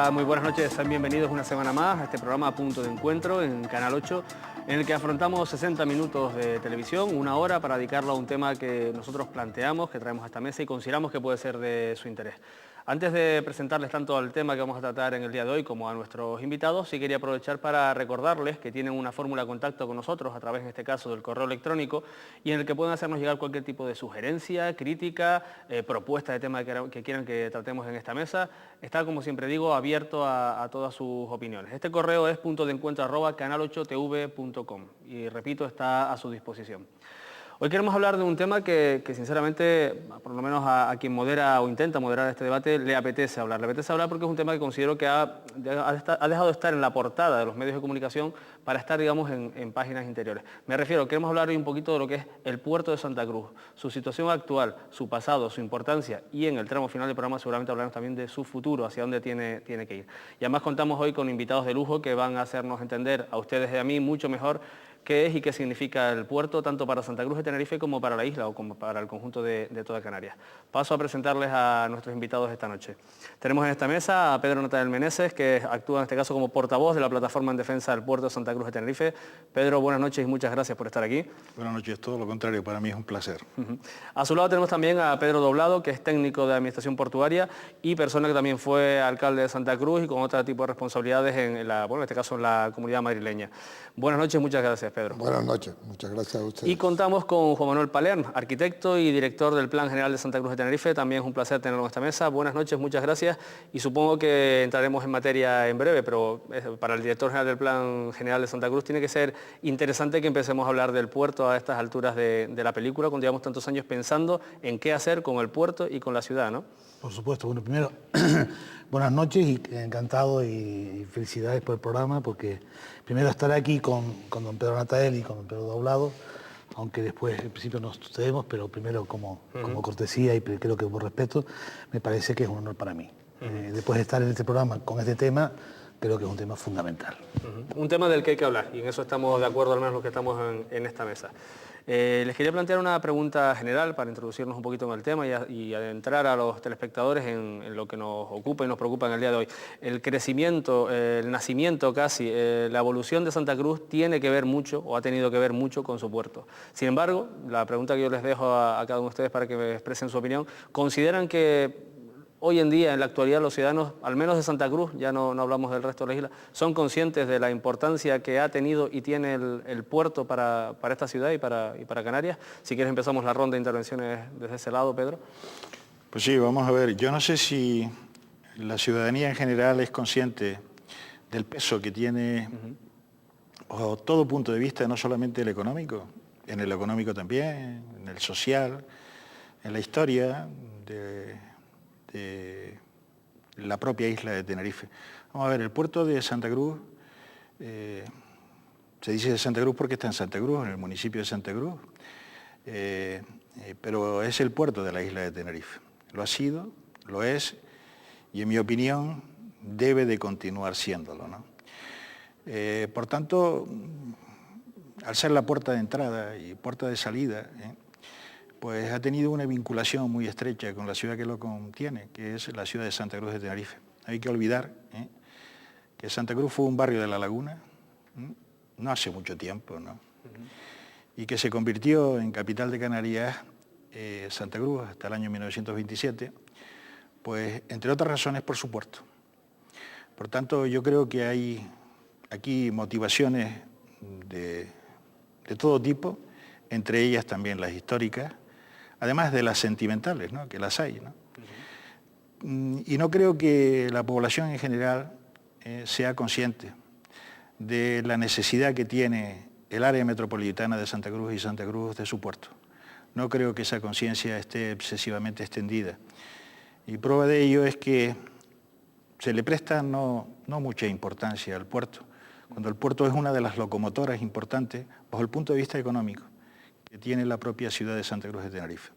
Hola, muy buenas noches, sean bienvenidos una semana más a este programa Punto de Encuentro en Canal 8, en el que afrontamos 60 minutos de televisión, una hora para dedicarlo a un tema que nosotros planteamos, que traemos a esta mesa y consideramos que puede ser de su interés. Antes de presentarles tanto al tema que vamos a tratar en el día de hoy como a nuestros invitados, sí quería aprovechar para recordarles que tienen una fórmula de contacto con nosotros a través, en este caso, del correo electrónico y en el que pueden hacernos llegar cualquier tipo de sugerencia, crítica, propuesta de tema que quieran que tratemos en esta mesa. Está, como siempre digo, abierto a todas sus opiniones. Este correo es puntodencuentro@canal8tv.com y, repito, está a su disposición. Hoy queremos hablar de un tema que sinceramente, por lo menos a quien modera o intenta moderar este debate, le apetece hablar. Le apetece hablar porque es un tema que considero que ha dejado de estar en la portada de los medios de comunicación para estar, digamos, en páginas interiores. Me refiero, queremos hablar hoy un poquito de lo que es el puerto de Santa Cruz, su situación actual, su pasado, su importancia y en el tramo final del programa seguramente hablaremos también de su futuro, hacia dónde tiene que ir. Y además contamos hoy con invitados de lujo que van a hacernos entender a ustedes y a mí mucho mejor qué es y qué significa el puerto, tanto para Santa Cruz de Tenerife como para la isla o como para el conjunto de toda Canarias. Paso a presentarles a nuestros invitados esta noche. Tenemos en esta mesa a Pedro Natael Meneses, que actúa en este caso como portavoz de la plataforma en defensa del puerto de Santa Cruz de Tenerife. Pedro, buenas noches y muchas gracias por estar aquí. Buenas noches, todo lo contrario, para mí es un placer. A su lado tenemos también a Pedro Doblado, que es técnico de Administración Portuaria y persona que también fue alcalde de Santa Cruz y con otro tipo de responsabilidades en este caso en la comunidad madrileña. Buenas noches, muchas gracias, Pedro. Buenas noches, muchas gracias a ustedes. Y contamos con Juan Manuel Palern, arquitecto y director del Plan General de Santa Cruz de Tenerife. También es un placer tenerlo en esta mesa. Buenas noches, muchas gracias. Y supongo que entraremos en materia en breve, pero para el director general del Plan General de Santa Cruz tiene que ser interesante que empecemos a hablar del puerto a estas alturas de la película, cuando llevamos tantos años pensando en qué hacer con el puerto y con la ciudad, ¿no? Por supuesto. Bueno, primero, buenas noches y encantado y felicidades por el programa, porque primero estar aquí con don Pedro Natael y con don Pedro Doblado, aunque después en principio nos sucedemos, pero primero como cortesía y creo que por respeto, me parece que es un honor para mí. Después de estar en este programa con este tema, creo que es un tema fundamental. Un tema del que hay que hablar, y en eso estamos de acuerdo, al menos los que estamos en esta mesa. Les quería plantear una pregunta general para introducirnos un poquito en el tema y adentrar a los telespectadores en lo que nos ocupa y nos preocupa en el día de hoy. El crecimiento, el nacimiento casi, la evolución de Santa Cruz tiene que ver mucho o ha tenido que ver mucho con su puerto. Sin embargo, la pregunta que yo les dejo a cada uno de ustedes para que me expresen su opinión, ¿consideran que hoy en día, en la actualidad, los ciudadanos, al menos de Santa Cruz, ya no hablamos del resto de la isla, son conscientes de la importancia que ha tenido y tiene el puerto para esta ciudad y para Canarias? Si quieres empezamos la ronda de intervenciones desde ese lado, Pedro. Pues sí, vamos a ver, yo no sé si la ciudadanía en general es consciente del peso que tiene, o todo punto de vista, no solamente el económico, en el económico también, en el social, en la historia de la propia isla de Tenerife. Vamos a ver, el puerto de Santa Cruz, se dice de Santa Cruz porque está en Santa Cruz, en el municipio de Santa Cruz, pero es el puerto de la isla de Tenerife. Lo ha sido, lo es, y en mi opinión debe de continuar siéndolo, ¿no? Por tanto, al ser la puerta de entrada y puerta de salida, pues ha tenido una vinculación muy estrecha con la ciudad que lo contiene, que es la ciudad de Santa Cruz de Tenerife. Hay que olvidar que Santa Cruz fue un barrio de La Laguna, no hace mucho tiempo, ¿no? Y que se convirtió en capital de Canarias, Santa Cruz, hasta el año 1927, pues entre otras razones por su puerto. Por tanto, yo creo que hay aquí motivaciones de todo tipo, entre ellas también las históricas, además de las sentimentales, ¿no? Que las hay, ¿no? Y no creo que la población en general sea consciente de la necesidad que tiene el área metropolitana de Santa Cruz y Santa Cruz de su puerto. No creo que esa conciencia esté excesivamente extendida. Y prueba de ello es que se le presta no mucha importancia al puerto, cuando el puerto es una de las locomotoras importantes bajo el punto de vista económico que tiene la propia ciudad de Santa Cruz de Tenerife.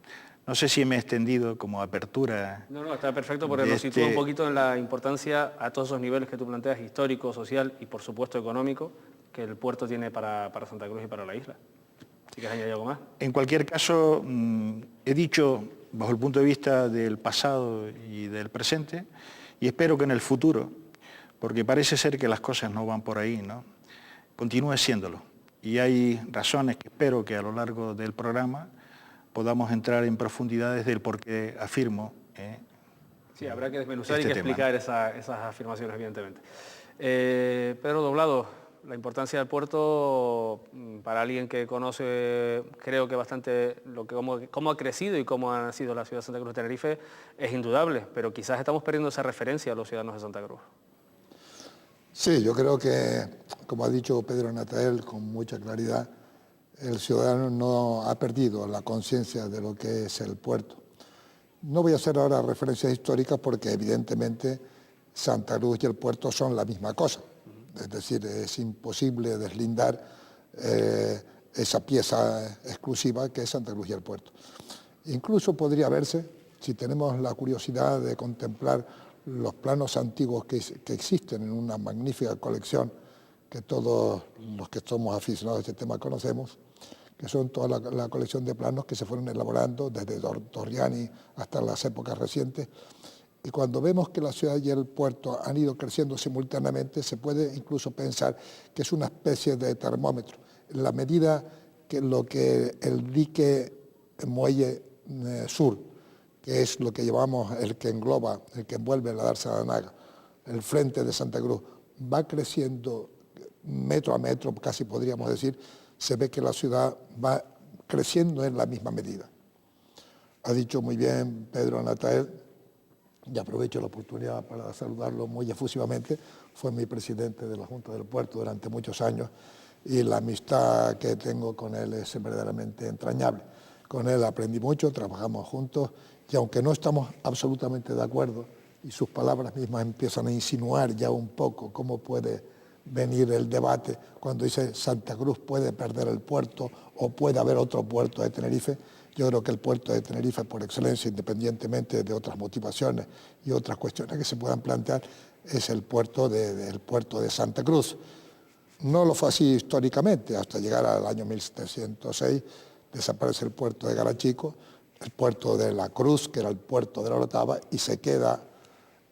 No sé si me he extendido como apertura. No, está perfecto porque nos sitúa un poquito en la importancia a todos esos niveles que tú planteas, histórico, social y por supuesto económico, que el puerto tiene para Santa Cruz y para la isla. Si quieres añadir algo más. En cualquier caso, he dicho bajo el punto de vista del pasado y del presente, y espero que en el futuro porque parece ser que las cosas no van por ahí, ¿no? Continúe siéndolo. Y hay razones que espero que a lo largo del programa podamos entrar en profundidades del por qué afirmo. Sí, habrá que desmenuzar este y que tema, explicar esas afirmaciones, evidentemente. Pedro Doblado, la importancia del puerto, para alguien que conoce, creo que bastante cómo ha crecido y cómo ha nacido la ciudad de Santa Cruz de Tenerife, es indudable, pero quizás estamos perdiendo esa referencia a los ciudadanos de Santa Cruz. Sí, yo creo que, como ha dicho Pedro Natael con mucha claridad, el ciudadano no ha perdido la conciencia de lo que es el puerto. No voy a hacer ahora referencias históricas porque evidentemente Santa Cruz y el puerto son la misma cosa. Es decir, es imposible deslindar esa pieza exclusiva que es Santa Cruz y el puerto. Incluso podría verse, si tenemos la curiosidad de contemplar los planos antiguos que existen en una magnífica colección que todos los que somos aficionados a este tema conocemos, que son toda la colección de planos que se fueron elaborando desde Torriani hasta las épocas recientes. Y cuando vemos que la ciudad y el puerto han ido creciendo simultáneamente, se puede incluso pensar que es una especie de termómetro. En la medida que lo que el dique muelle sur, que es lo que llamamos el que engloba, el que envuelve la Darza-Naga, el frente de Santa Cruz, va creciendo metro a metro, casi podríamos decir, se ve que la ciudad va creciendo en la misma medida. Ha dicho muy bien Pedro Natael, y aprovecho la oportunidad para saludarlo muy efusivamente, fue mi presidente de la Junta del Puerto durante muchos años y la amistad que tengo con él es verdaderamente entrañable. Con él aprendí mucho, trabajamos juntos y aunque no estamos absolutamente de acuerdo y sus palabras mismas empiezan a insinuar ya un poco cómo puede venir el debate cuando dice Santa Cruz puede perder el puerto o puede haber otro puerto de Tenerife, yo creo que el puerto de Tenerife por excelencia, independientemente de otras motivaciones y otras cuestiones que se puedan plantear, es el puerto de Santa Cruz. No lo fue así históricamente, hasta llegar al año 1706 desaparece el puerto de Garachico, el puerto de La Cruz, que era el puerto de la Orotava, y se queda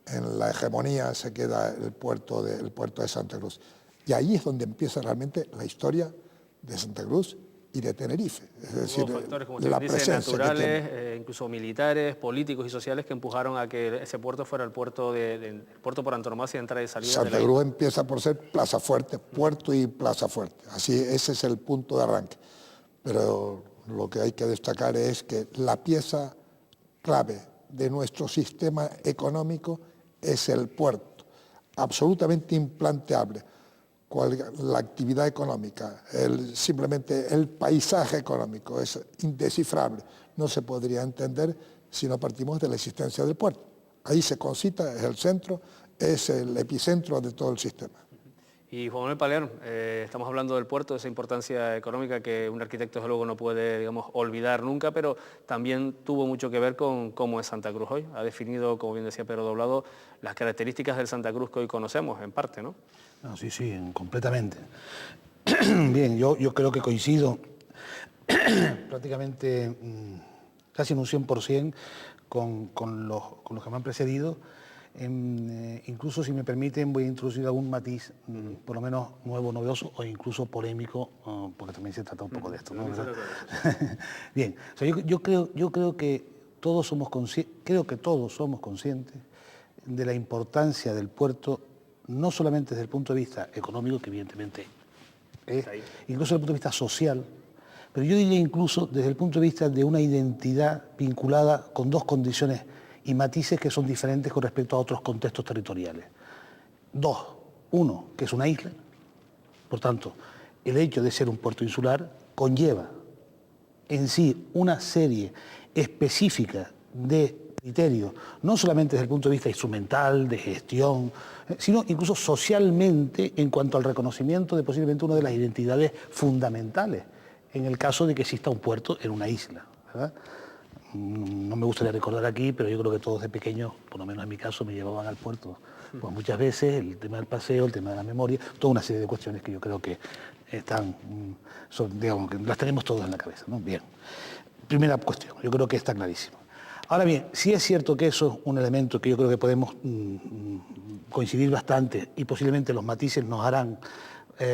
en la hegemonía, se queda el puerto de Santa Cruz. Y ahí es donde empieza realmente la historia de Santa Cruz y de Tenerife. Es decir, factores, como la dice, presencia naturales, incluso militares, políticos y sociales que empujaron a que ese puerto fuera el puerto puerto por antonomasia de entrada y salida. Santa Cruz empieza por ser Plaza Fuerte, puerto y Plaza Fuerte. Así, ese es el punto de arranque. Pero lo que hay que destacar es que la pieza clave de nuestro sistema económico es el puerto, absolutamente implanteable. La actividad económica, simplemente el paisaje económico es indescifrable. No se podría entender si no partimos de la existencia del puerto. Ahí se concita, es el centro, es el epicentro de todo el sistema. Y Juan Manuel Paleano, estamos hablando del puerto, de esa importancia económica que un arquitecto desde luego no puede, digamos, olvidar nunca, pero también tuvo mucho que ver con cómo es Santa Cruz hoy. Ha definido, como bien decía Pedro Doblado, las características del Santa Cruz que hoy conocemos, en parte, ¿no? No, sí, completamente. Bien, yo creo que coincido prácticamente casi en un 100% con los que me han precedido. Incluso, si me permiten, voy a introducir algún matiz, por lo menos nuevo, novedoso o incluso polémico, porque también se trata un poco de esto, ¿no? Bien, o sea, yo creo que todos somos conscientes de la importancia del puerto, no solamente desde el punto de vista económico, que evidentemente es, incluso desde el punto de vista social, pero yo diría incluso desde el punto de vista de una identidad vinculada con dos condiciones y matices que son diferentes con respecto a otros contextos territoriales. Dos, uno, que es una isla, por tanto, el hecho de ser un puerto insular conlleva en sí una serie específica de criterios, no solamente desde el punto de vista instrumental, de gestión, sino incluso socialmente en cuanto al reconocimiento de posiblemente una de las identidades fundamentales en el caso de que exista un puerto en una isla, ¿verdad? No me gustaría recordar aquí, pero yo creo que todos de pequeños, por lo menos en mi caso, me llevaban al puerto. Pues muchas veces el tema del paseo, el tema de la memoria, toda una serie de cuestiones que yo creo que digamos, que las tenemos todas en la cabeza, ¿no? Bien. Primera cuestión, yo creo que está clarísimo. Ahora bien, sí es cierto que eso es un elemento que yo creo que podemos coincidir bastante y posiblemente los matices nos harán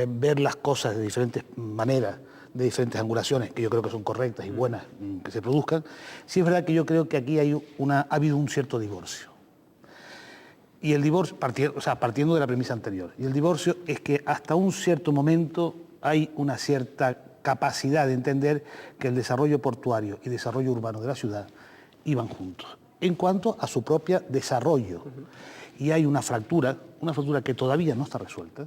ver las cosas de diferentes maneras, de diferentes angulaciones, que yo creo que son correctas y buenas que se produzcan. Sí es verdad que yo creo que aquí ha habido un cierto divorcio. Y el divorcio, partiendo de la premisa anterior, y el divorcio es que hasta un cierto momento hay una cierta capacidad de entender que el desarrollo portuario y desarrollo urbano de la ciudad iban juntos, en cuanto a su propio desarrollo. Y hay una fractura que todavía no está resuelta,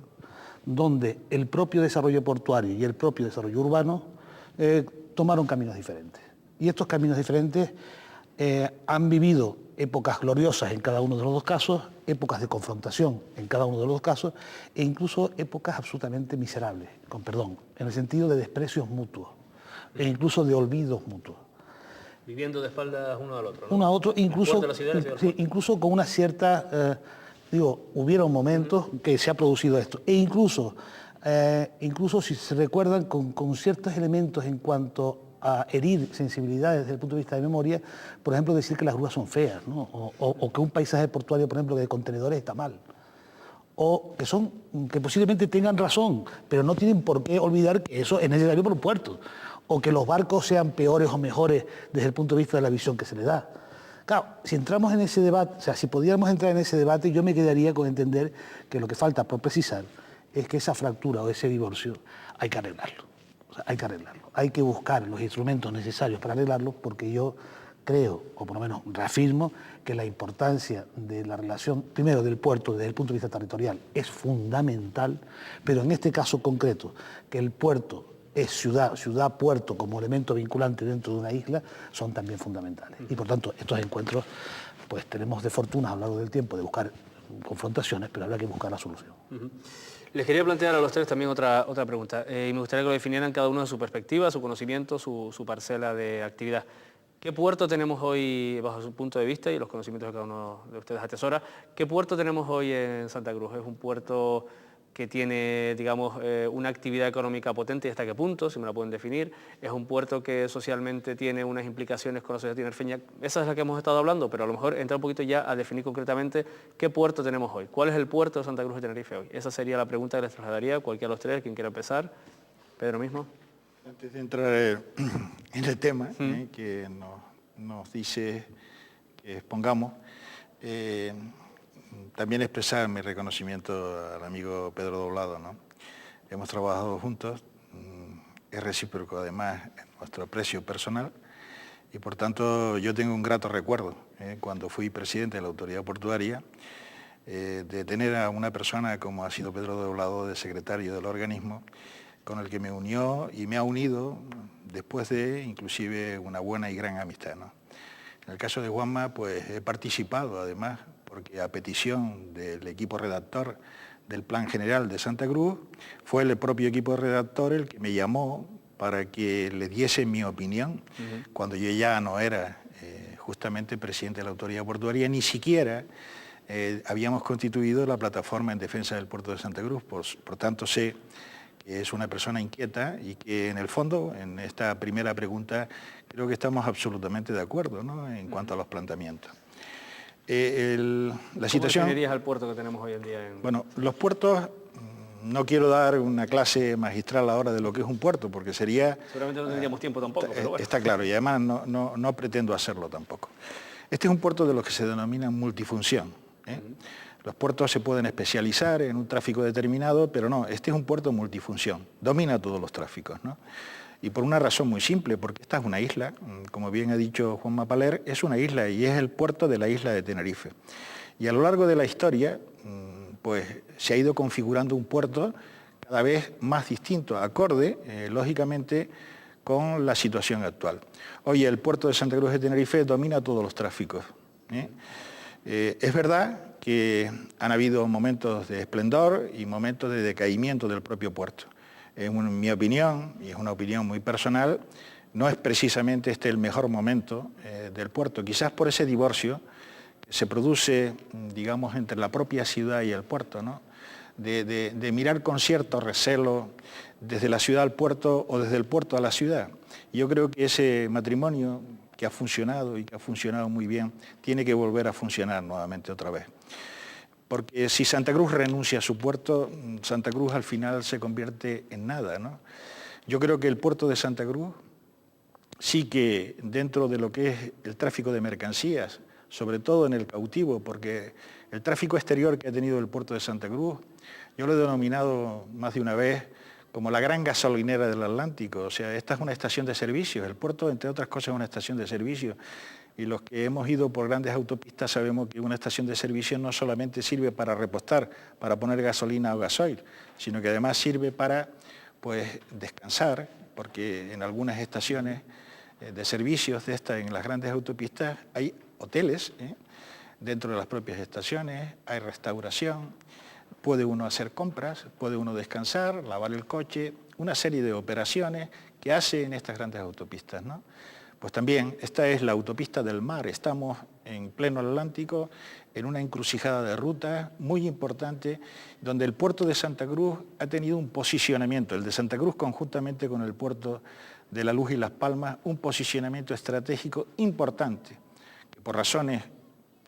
donde el propio desarrollo portuario y el propio desarrollo urbano tomaron caminos diferentes. Y estos caminos diferentes han vivido épocas gloriosas en cada uno de los dos casos, épocas de confrontación en cada uno de los dos casos, e incluso épocas absolutamente miserables, con perdón, en el sentido de desprecios mutuos, e incluso de olvidos mutuos. Viviendo de espaldas uno al otro, ¿no? Uno a otro, incluso con una cierta... hubieron momentos que se ha producido esto, e incluso si se recuerdan con ciertos elementos en cuanto a herir sensibilidades desde el punto de vista de memoria, por ejemplo, decir que las grúas son feas, ¿no? o que un paisaje portuario, por ejemplo, de contenedores está mal, o que posiblemente tengan razón, pero no tienen por qué olvidar que eso es necesario por un puerto, o que los barcos sean peores o mejores desde el punto de vista de la visión que se les da. Claro, si entramos en ese debate, si pudiéramos entrar en ese debate, yo me quedaría con entender que lo que falta por precisar es que esa fractura o ese divorcio hay que arreglarlo. Hay que buscar los instrumentos necesarios para arreglarlo, porque yo creo, o por lo menos reafirmo, que la importancia de la relación, primero del puerto desde el punto de vista territorial, es fundamental, pero en este caso concreto, que el puerto es ciudad-puerto como elemento vinculante dentro de una isla, son también fundamentales. Y por tanto, estos encuentros, pues tenemos de fortuna a lo largo del tiempo de buscar confrontaciones, pero habrá que buscar la solución. Les quería plantear a los tres también otra pregunta, y me gustaría que lo definieran cada uno de su perspectiva, su conocimiento, su parcela de actividad. ¿Qué puerto tenemos hoy, bajo su punto de vista y los conocimientos que cada uno de ustedes atesora, qué puerto tenemos hoy en Santa Cruz? ¿Es un puerto que tiene, digamos, una actividad económica potente y hasta qué punto, si me la pueden definir? ¿Es un puerto que socialmente tiene unas implicaciones con la sociedad tinerfeña? Esa es la que hemos estado hablando, pero a lo mejor entra un poquito ya a definir concretamente qué puerto tenemos hoy. ¿Cuál es el puerto de Santa Cruz de Tenerife hoy? Esa sería la pregunta que les trasladaría a cualquiera de los tres, quien quiera empezar. Pedro mismo. Antes de entrar en el tema que nos dice que expongamos, también expresar mi reconocimiento al amigo Pedro Doblado, ¿no? Hemos trabajado juntos, es recíproco además nuestro aprecio personal y por tanto yo tengo un grato recuerdo cuando fui presidente de la autoridad portuaria de tener a una persona como ha sido Pedro Doblado de secretario del organismo, con el que me unió y me ha unido después de inclusive una buena y gran amistad, ¿no? En el caso de Juanma, pues he participado además, porque a petición del equipo redactor del Plan General de Santa Cruz, fue el propio equipo redactor el que me llamó para que le diese mi opinión, cuando yo ya no era justamente presidente de la autoridad portuaria, ni siquiera habíamos constituido la plataforma en defensa del puerto de Santa Cruz, por tanto sé que es una persona inquieta y que en el fondo, en esta primera pregunta, creo que estamos absolutamente de acuerdo, ¿no?, en cuanto a los planteamientos. La situación... ¿Cómo definirías al puerto que tenemos hoy en día? Bueno, los puertos, no quiero dar una clase magistral ahora de lo que es un puerto, porque sería... Seguramente no tendríamos tiempo tampoco, pero bueno. Está claro, y además no pretendo hacerlo tampoco. Este es un puerto de los que se denomina multifunción, ¿eh? Los puertos se pueden especializar en un tráfico determinado, pero no, este es un puerto multifunción, domina todos los tráficos, ¿no? Y por una razón muy simple, porque esta es una isla, como bien ha dicho Juanma Paler, es una isla y es el puerto de la isla de Tenerife. Y a lo largo de la historia, pues se ha ido configurando un puerto cada vez más distinto, acorde, lógicamente, con la situación actual. Hoy el puerto de Santa Cruz de Tenerife domina todos los tráficos, ¿eh? Es verdad que han habido momentos de esplendor y momentos de decaimiento del propio puerto. En mi opinión, y es una opinión muy personal, no es precisamente este el mejor momento del puerto, quizás por ese divorcio que se produce, digamos, entre la propia ciudad y el puerto, ¿no?, de mirar con cierto recelo desde la ciudad al puerto o desde el puerto a la ciudad. Yo creo que ese matrimonio que ha funcionado y que ha funcionado muy bien, tiene que volver a funcionar nuevamente otra vez. Porque si Santa Cruz renuncia a su puerto, Santa Cruz al final se convierte en nada, ¿no? Yo creo que el puerto de Santa Cruz sí que dentro de lo que es el tráfico de mercancías, sobre todo en el cautivo, porque el tráfico exterior que ha tenido el puerto de Santa Cruz, yo lo he denominado más de una vez como la gran gasolinera del Atlántico. O sea, esta es una estación de servicios. El puerto, entre otras cosas, es una estación de servicios. Y los que hemos ido por grandes autopistas sabemos que una estación de servicios no solamente sirve para repostar, para poner gasolina o gasoil, sino que además sirve para, pues, descansar, porque en algunas estaciones de servicios de estas, en las grandes autopistas, hay hoteles dentro de las propias estaciones, hay restauración, puede uno hacer compras, puede uno descansar, lavar el coche, una serie de operaciones que hace en estas grandes autopistas, ¿no? Pues también esta es la autopista del mar, estamos en pleno Atlántico, en una encrucijada de rutas muy importante, donde el puerto de Santa Cruz ha tenido un posicionamiento, el de Santa Cruz conjuntamente con el puerto de La Luz y Las Palmas, un posicionamiento estratégico importante, que por razones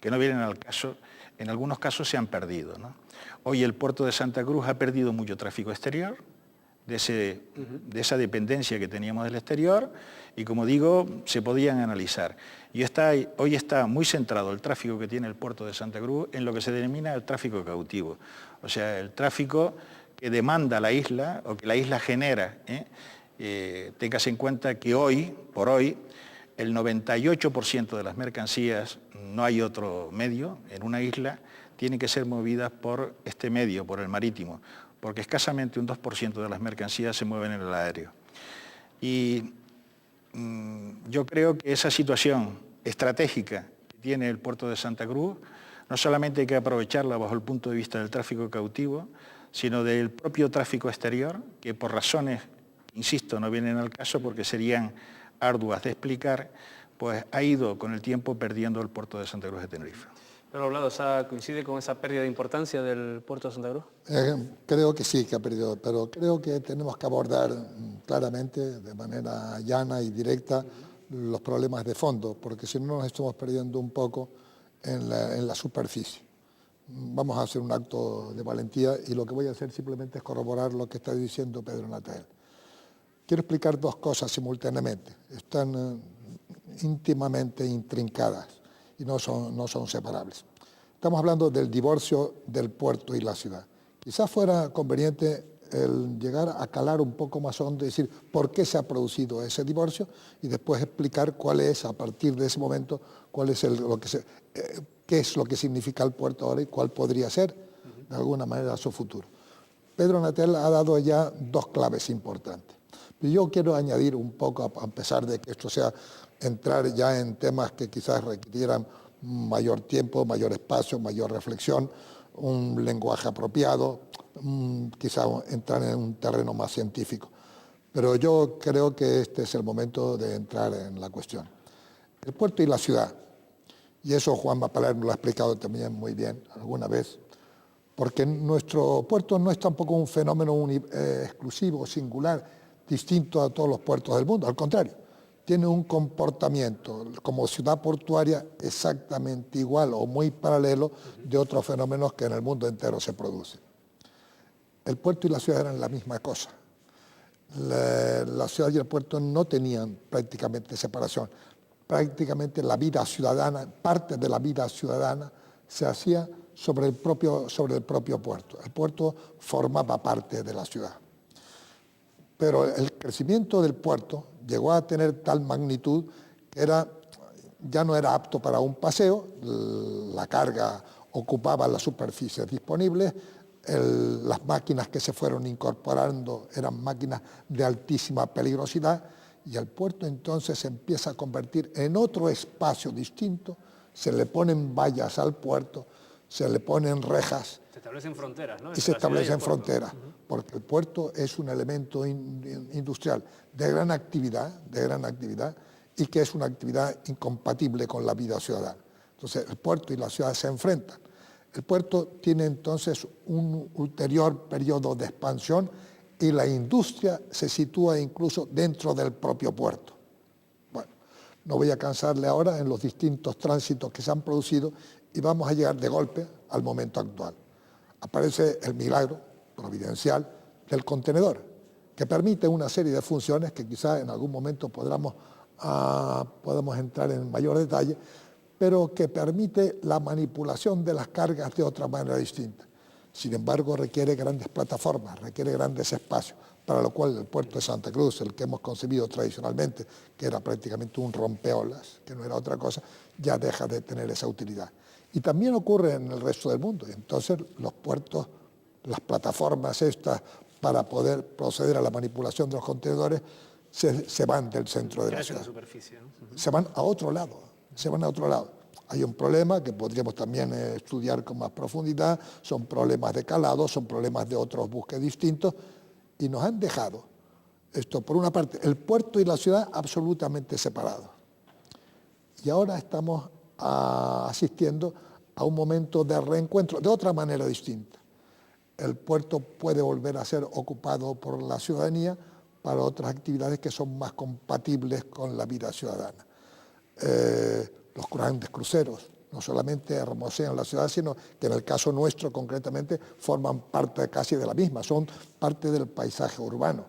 que no vienen al caso, en algunos casos se han perdido, ¿no? Hoy el puerto de Santa Cruz ha perdido mucho tráfico exterior, de esa dependencia que teníamos del exterior, y como digo, se podían analizar. Y hoy está muy centrado el tráfico que tiene el puerto de Santa Cruz en lo que se denomina el tráfico cautivo, o sea, el tráfico que demanda la isla o que la isla genera. Téngase en cuenta que hoy, por hoy, el 98% de las mercancías, no hay otro medio en una isla, tienen que ser movidas por este medio, por el marítimo, porque escasamente un 2% de las mercancías se mueven en el aéreo. Y yo creo que esa situación estratégica que tiene el puerto de Santa Cruz, no solamente hay que aprovecharla bajo el punto de vista del tráfico cautivo, sino del propio tráfico exterior, que por razones, insisto, no vienen al caso porque serían arduas de explicar, pues ha ido con el tiempo perdiendo el puerto de Santa Cruz de Tenerife. Pero hablado, ¿coincide con esa pérdida de importancia del puerto de Santa Cruz? Creo que sí que ha perdido, pero creo que tenemos que abordar claramente, de manera llana y directa, los problemas de fondo, porque si no nos estamos perdiendo un poco en la superficie. Vamos a hacer un acto de valentía y lo que voy a hacer simplemente es corroborar lo que está diciendo Pedro Natael. Quiero explicar dos cosas simultáneamente. Están íntimamente intrincadas y no son separables. Estamos hablando del divorcio del puerto y la ciudad. Quizás fuera conveniente el llegar a calar un poco más hondo y decir por qué se ha producido ese divorcio y después explicar cuál es, a partir de ese momento, qué es lo que significa el puerto ahora y cuál podría ser, de alguna manera, su futuro. Pedro Natael ha dado ya dos claves importantes. Yo quiero añadir un poco, a pesar de que esto sea entrar ya en temas que quizás requirieran mayor tiempo, mayor espacio, mayor reflexión, un lenguaje apropiado, quizás entrar en un terreno más científico. Pero yo creo que este es el momento de entrar en la cuestión. El puerto y la ciudad, y eso Juan Paler nos lo ha explicado también muy bien alguna vez, porque nuestro puerto no es tampoco un fenómeno exclusivo, singular, distinto a todos los puertos del mundo, al contrario, tiene un comportamiento como ciudad portuaria exactamente igual o muy paralelo de otros fenómenos que en el mundo entero se producen. El puerto y la ciudad eran la misma cosa. La ciudad y el puerto no tenían prácticamente separación. Prácticamente la vida ciudadana, parte de la vida ciudadana se hacía sobre el propio puerto. El puerto formaba parte de la ciudad. Pero el crecimiento del puerto llegó a tener tal magnitud que ya no era apto para un paseo, la carga ocupaba las superficies disponibles, las máquinas que se fueron incorporando eran máquinas de altísima peligrosidad y el puerto entonces se empieza a convertir en otro espacio distinto, se le ponen vallas al puerto, se le ponen rejas. Se establecen fronteras, ¿no? Y se establecen fronteras, porque el puerto es un elemento industrial de gran actividad y que es una actividad incompatible con la vida ciudadana. Entonces el puerto y la ciudad se enfrentan. El puerto tiene entonces un ulterior periodo de expansión y la industria se sitúa incluso dentro del propio puerto. Bueno, No voy a cansarle ahora en los distintos tránsitos que se han producido y vamos a llegar de golpe al momento actual. Aparece el milagro providencial del contenedor, que permite una serie de funciones que quizá en algún momento podamos entrar en mayor detalle, pero que permite la manipulación de las cargas de otra manera distinta. Sin embargo, requiere grandes plataformas, requiere grandes espacios, para lo cual el puerto de Santa Cruz, el que hemos concebido tradicionalmente, que era prácticamente un rompeolas, que no era otra cosa, ya deja de tener esa utilidad. Y también ocurre en el resto del mundo. Entonces, los puertos, las plataformas estas, para poder proceder a la manipulación de los contenedores, se van del centro de la ciudad. Superficie, ¿no? Se van a otro lado, Hay un problema que podríamos también estudiar con más profundidad, son problemas de calado, son problemas de otros buques distintos, y nos han dejado esto, por una parte, el puerto y la ciudad absolutamente separados. Y ahora estamos asistiendo a un momento de reencuentro, de otra manera distinta. El puerto puede volver a ser ocupado por la ciudadanía para otras actividades que son más compatibles con la vida ciudadana. Los grandes cruceros no solamente hermosean la ciudad, sino que en el caso nuestro concretamente forman parte casi de la misma, son parte del paisaje urbano.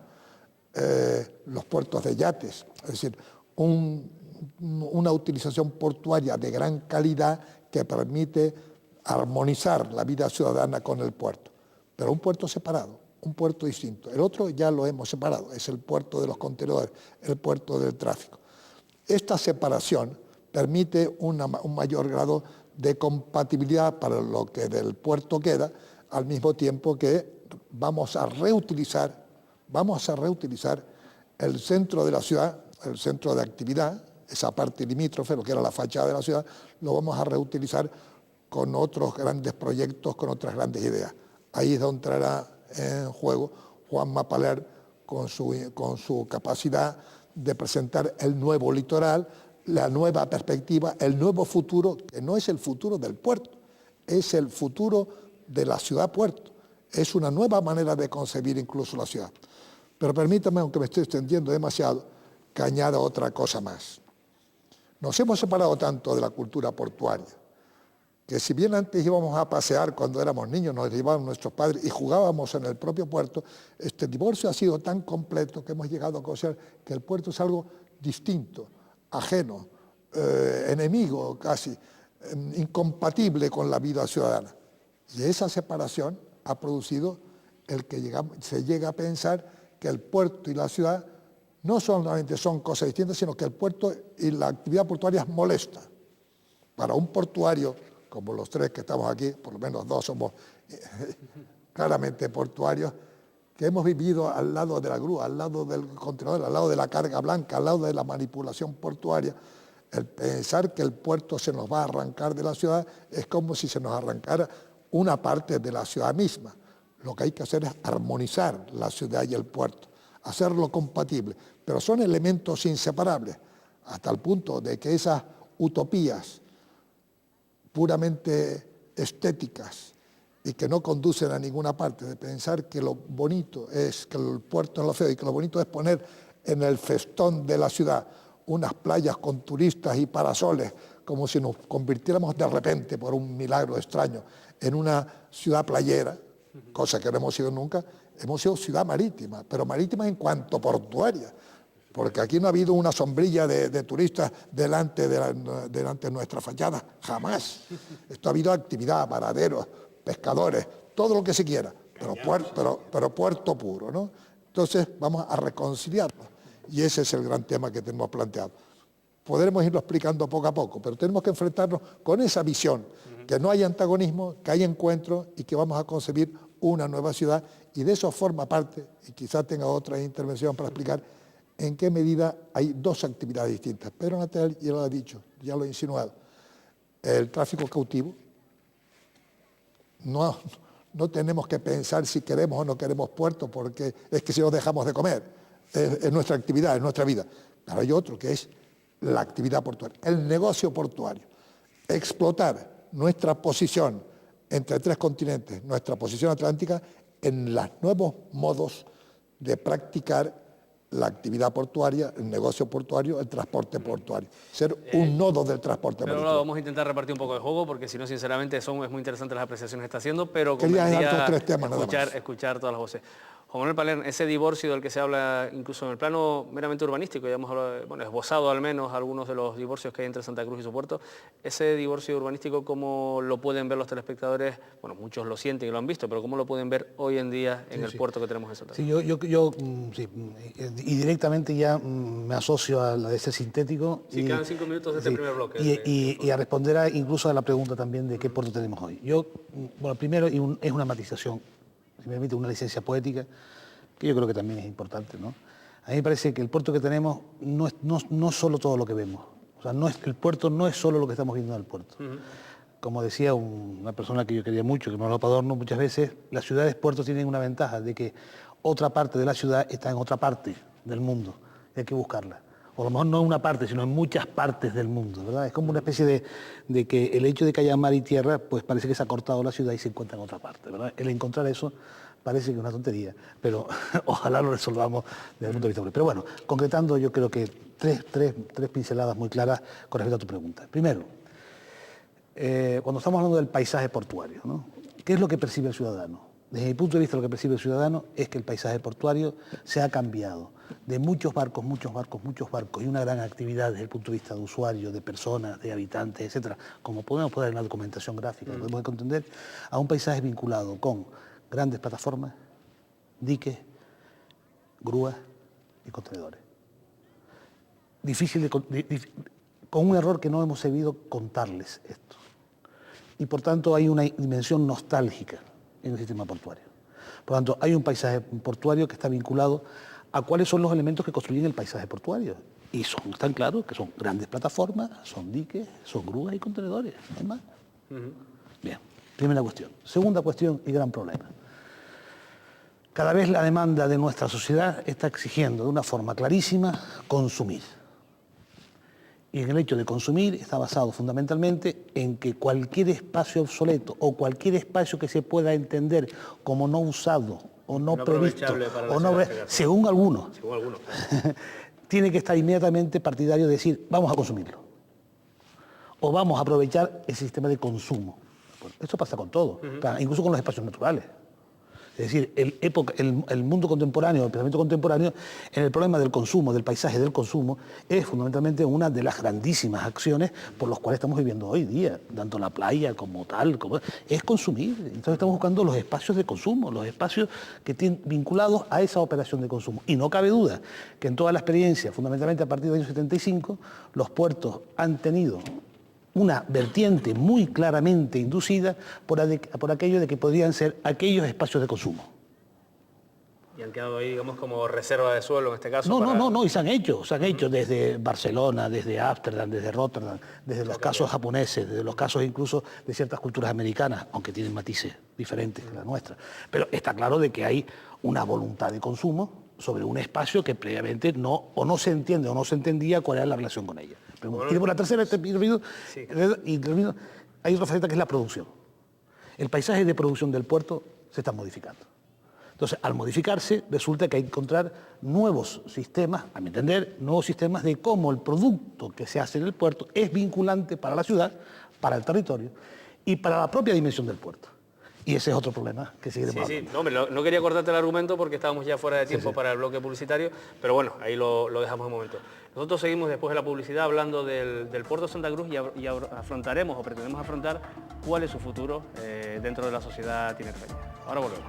Los puertos de yates, es decir, una utilización portuaria de gran calidad que permite armonizar la vida ciudadana con el puerto, pero un puerto separado, un puerto distinto. El otro ya lo hemos separado, es el puerto de los contenedores, el puerto del tráfico. Esta separación permite un mayor grado de compatibilidad para lo que del puerto queda, al mismo tiempo que vamos a reutilizar el centro de la ciudad, el centro de actividad, esa parte limítrofe, lo que era la fachada de la ciudad, lo vamos a reutilizar con otros grandes proyectos, con otras grandes ideas. Ahí es donde entrará en juego Juan Mapaler con su capacidad de presentar el nuevo litoral, la nueva perspectiva, el nuevo futuro, que no es el futuro del puerto, es el futuro de la ciudad-puerto. Es una nueva manera de concebir incluso la ciudad. Pero permítame, aunque me estoy extendiendo demasiado, que añada otra cosa más. Nos hemos separado tanto de la cultura portuaria, que si bien antes íbamos a pasear cuando éramos niños, nos llevaban nuestros padres y jugábamos en el propio puerto, este divorcio ha sido tan completo que hemos llegado a considerar que el puerto es algo distinto, ajeno, enemigo casi, incompatible con la vida ciudadana. Y esa separación ha producido el que se llega a pensar que el puerto y la ciudad no solamente son cosas distintas, sino que el puerto y la actividad portuaria es molesta. Para un portuario, como los tres que estamos aquí, por lo menos dos somos claramente portuarios, que hemos vivido al lado de la grúa, al lado del contenedor, al lado de la carga blanca, al lado de la manipulación portuaria, el pensar que el puerto se nos va a arrancar de la ciudad es como si se nos arrancara una parte de la ciudad misma. Lo que hay que hacer es armonizar la ciudad y el puerto, hacerlo compatible, pero son elementos inseparables, hasta el punto de que esas utopías puramente estéticas y que no conducen a ninguna parte, de pensar que lo bonito es, que el puerto es lo feo y que lo bonito es poner en el festón de la ciudad unas playas con turistas y parasoles, como si nos convirtiéramos de repente, por un milagro extraño, en una ciudad playera, cosa que no hemos sido nunca. Hemos sido ciudad marítima, pero marítima en cuanto portuaria, porque aquí no ha habido una sombrilla de turistas delante de nuestra fachada, jamás. Esto ha habido actividad, paraderos, pescadores, todo lo que se quiera, pero puerto puro, ¿no? Entonces vamos a reconciliarlo, y ese es el gran tema que tenemos planteado. Podremos irlo explicando poco a poco, pero tenemos que enfrentarnos con esa visión, que no hay antagonismo, que hay encuentro y que vamos a concebir una nueva ciudad, y de eso forma parte, y quizás tenga otra intervención para explicar en qué medida hay dos actividades distintas. Pedro Natal ya lo ha dicho, ya lo ha insinuado. El tráfico cautivo, no tenemos que pensar si queremos o no queremos puerto, porque es que si no dejamos de comer, es nuestra actividad, es nuestra vida. Pero hay otro que es la actividad portuaria, el negocio portuario, explotar nuestra posición entre tres continentes, nuestra posición atlántica, en los nuevos modos de practicar la actividad portuaria, el negocio portuario, el transporte portuario. Ser un nodo del transporte pero marítimo. vamos a intentar repartir un poco de juego, porque si no, sinceramente, es muy interesante las apreciaciones que está haciendo, pero Quería convendría dar 2 o 3 temas nada más. escuchar todas las voces. Juan Manuel Palerm, ese divorcio del que se habla incluso en el plano meramente urbanístico, ya hemos hablado, bueno, esbozado al menos algunos de los divorcios que hay entre Santa Cruz y su puerto, ese divorcio urbanístico, ¿cómo lo pueden ver los telespectadores? Bueno, muchos lo sienten y lo han visto, pero ¿cómo lo pueden ver hoy en día en el puerto que tenemos en Santa Cruz? Sí, y directamente ya me asocio a la de ese sintético. Sí, quedan 5 minutos de este primer bloque. Y a responder incluso a la pregunta también de qué puerto tenemos hoy. Bueno, primero, es una matización, si me permite, una licencia poética, que yo creo que también es importante, ¿no? A mí me parece que el puerto que tenemos no es solo todo lo que vemos. O sea, el puerto no es solo lo que estamos viendo en el puerto. Como decía una persona que yo quería mucho, que me habló Padorno muchas veces, las ciudades puertos tienen una ventaja de que otra parte de la ciudad está en otra parte del mundo y hay que buscarla. O a lo mejor no en una parte, sino en muchas partes del mundo, ¿verdad? Es como una especie de que el hecho de que haya mar y tierra, pues parece que se ha cortado la ciudad y se encuentra en otra parte, ¿verdad? El encontrar eso parece que es una tontería, pero ojalá lo resolvamos desde el punto de vista. Pero bueno, concretando, yo creo que tres pinceladas muy claras con respecto a tu pregunta. Primero, cuando estamos hablando del paisaje portuario, ¿no? ¿Qué es lo que percibe el ciudadano? Desde mi punto de vista, lo que percibe el ciudadano es que el paisaje portuario se ha cambiado de muchos barcos, y una gran actividad desde el punto de vista de usuarios, de personas, de habitantes, etcétera, como podemos poner en la documentación gráfica, podemos entender, a un paisaje vinculado con grandes plataformas, diques, grúas y contenedores. Con un error que no hemos sabido contarles esto. Y por tanto hay una dimensión nostálgica en el sistema portuario. Por lo tanto, hay un paisaje portuario que está vinculado a cuáles son los elementos que construyen el paisaje portuario. Y están claros que son grandes plataformas, son diques, son grúas y contenedores, no hay más. Bien, primera cuestión. Segunda cuestión y gran problema. Cada vez la demanda de nuestra sociedad está exigiendo de una forma clarísima consumir. Y en el hecho de consumir está basado fundamentalmente en que cualquier espacio obsoleto o cualquier espacio que se pueda entender como no usado o no previsto, o no, según algunos, tiene que estar inmediatamente partidario de decir, vamos a consumirlo. O vamos a aprovechar el sistema de consumo. Pues esto pasa con todo, incluso con los espacios naturales. Es decir, el mundo contemporáneo, el pensamiento contemporáneo, en el problema del consumo, del paisaje del consumo, es fundamentalmente una de las grandísimas acciones por las cuales estamos viviendo hoy día, tanto la playa como tal, es consumir. Entonces estamos buscando los espacios de consumo, los espacios que tienen vinculados a esa operación de consumo. Y no cabe duda que en toda la experiencia, fundamentalmente a partir del año 75, los puertos han tenido una vertiente muy claramente inducida por aquello de que podrían ser aquellos espacios de consumo. Y han quedado ahí, digamos, como reserva de suelo en este caso. No, y se han hecho desde Barcelona, desde Ámsterdam, desde Rotterdam, desde los casos japoneses, desde los casos incluso de ciertas culturas americanas, aunque tienen matices diferentes que la nuestra. Pero está claro de que hay una voluntad de consumo sobre un espacio que previamente no se entiende o no se entendía cuál era la relación con ella. Y por la tercera, hay otra faceta que es la producción. El paisaje de producción del puerto se está modificando. Entonces, al modificarse, resulta que hay que encontrar nuevos sistemas, a mi entender, nuevos sistemas de cómo el producto que se hace en el puerto es vinculante para la ciudad, para el territorio y para la propia dimensión del puerto. Y ese es otro problema que sigue hablando. No quería cortarte el argumento porque estábamos ya fuera de tiempo para el bloque publicitario, pero bueno, ahí lo dejamos un momento. Nosotros seguimos después de la publicidad hablando del puerto de Santa Cruz y afrontaremos o pretendemos afrontar cuál es su futuro dentro de la sociedad tinerfeña. Ahora volvemos.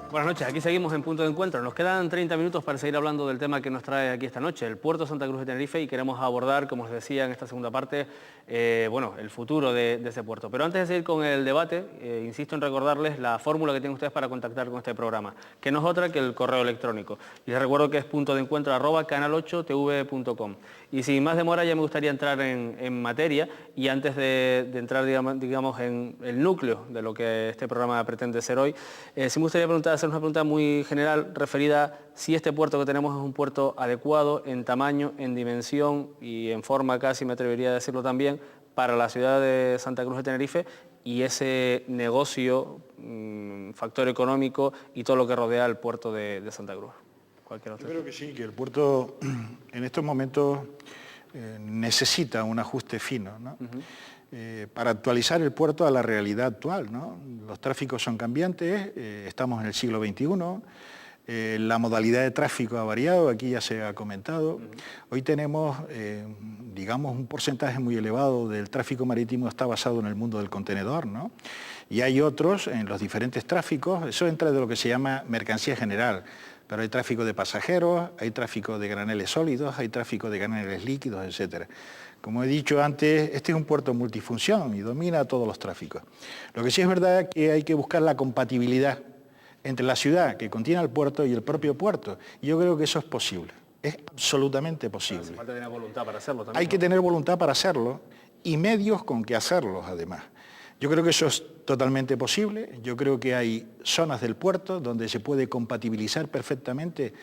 Buenas noches, aquí seguimos en Punto de Encuentro. Nos quedan 30 minutos para seguir hablando del tema que nos trae aquí esta noche, el puerto de Santa Cruz de Tenerife, y queremos abordar, como les decía en esta segunda parte, el futuro de ese puerto. Pero antes de seguir con el debate, insisto en recordarles la fórmula que tienen ustedes para contactar con este programa, que no es otra que el correo electrónico. Y les recuerdo que es puntodencuentro@canal8tv.com. Y sin más demora ya me gustaría entrar en materia, y antes de entrar digamos, en el núcleo de lo que este programa pretende ser hoy, sí me gustaría hacer una una pregunta muy general referida a si este puerto que tenemos es un puerto adecuado en tamaño, en dimensión y en forma, casi me atrevería a decirlo también, para la ciudad de Santa Cruz de Tenerife y ese negocio, factor económico y todo lo que rodea el puerto de Santa Cruz. Yo creo que sí, que el puerto en estos momentos necesita un ajuste fino, ¿no? Para actualizar el puerto a la realidad actual, ¿no? Los tráficos son cambiantes, estamos en el siglo XXI, la modalidad de tráfico ha variado, aquí ya se ha comentado. Hoy tenemos, digamos, un porcentaje muy elevado del tráfico marítimo está basado en el mundo del contenedor, ¿no? Y hay otros en los diferentes tráficos, eso entra de lo que se llama mercancía general, pero hay tráfico de pasajeros, hay tráfico de graneles sólidos, hay tráfico de graneles líquidos, etc. Como he dicho antes, este es un puerto multifunción y domina todos los tráficos. Lo que sí es verdad es que hay que buscar la compatibilidad entre la ciudad que contiene el puerto y el propio puerto. Y yo creo que eso es posible, es absolutamente posible. Hace falta tener voluntad para hacerlo también. Hay que tener voluntad para hacerlo y medios con que hacerlo, además. Yo creo que eso es totalmente posible. Yo creo que hay zonas del puerto donde se puede compatibilizar perfectamente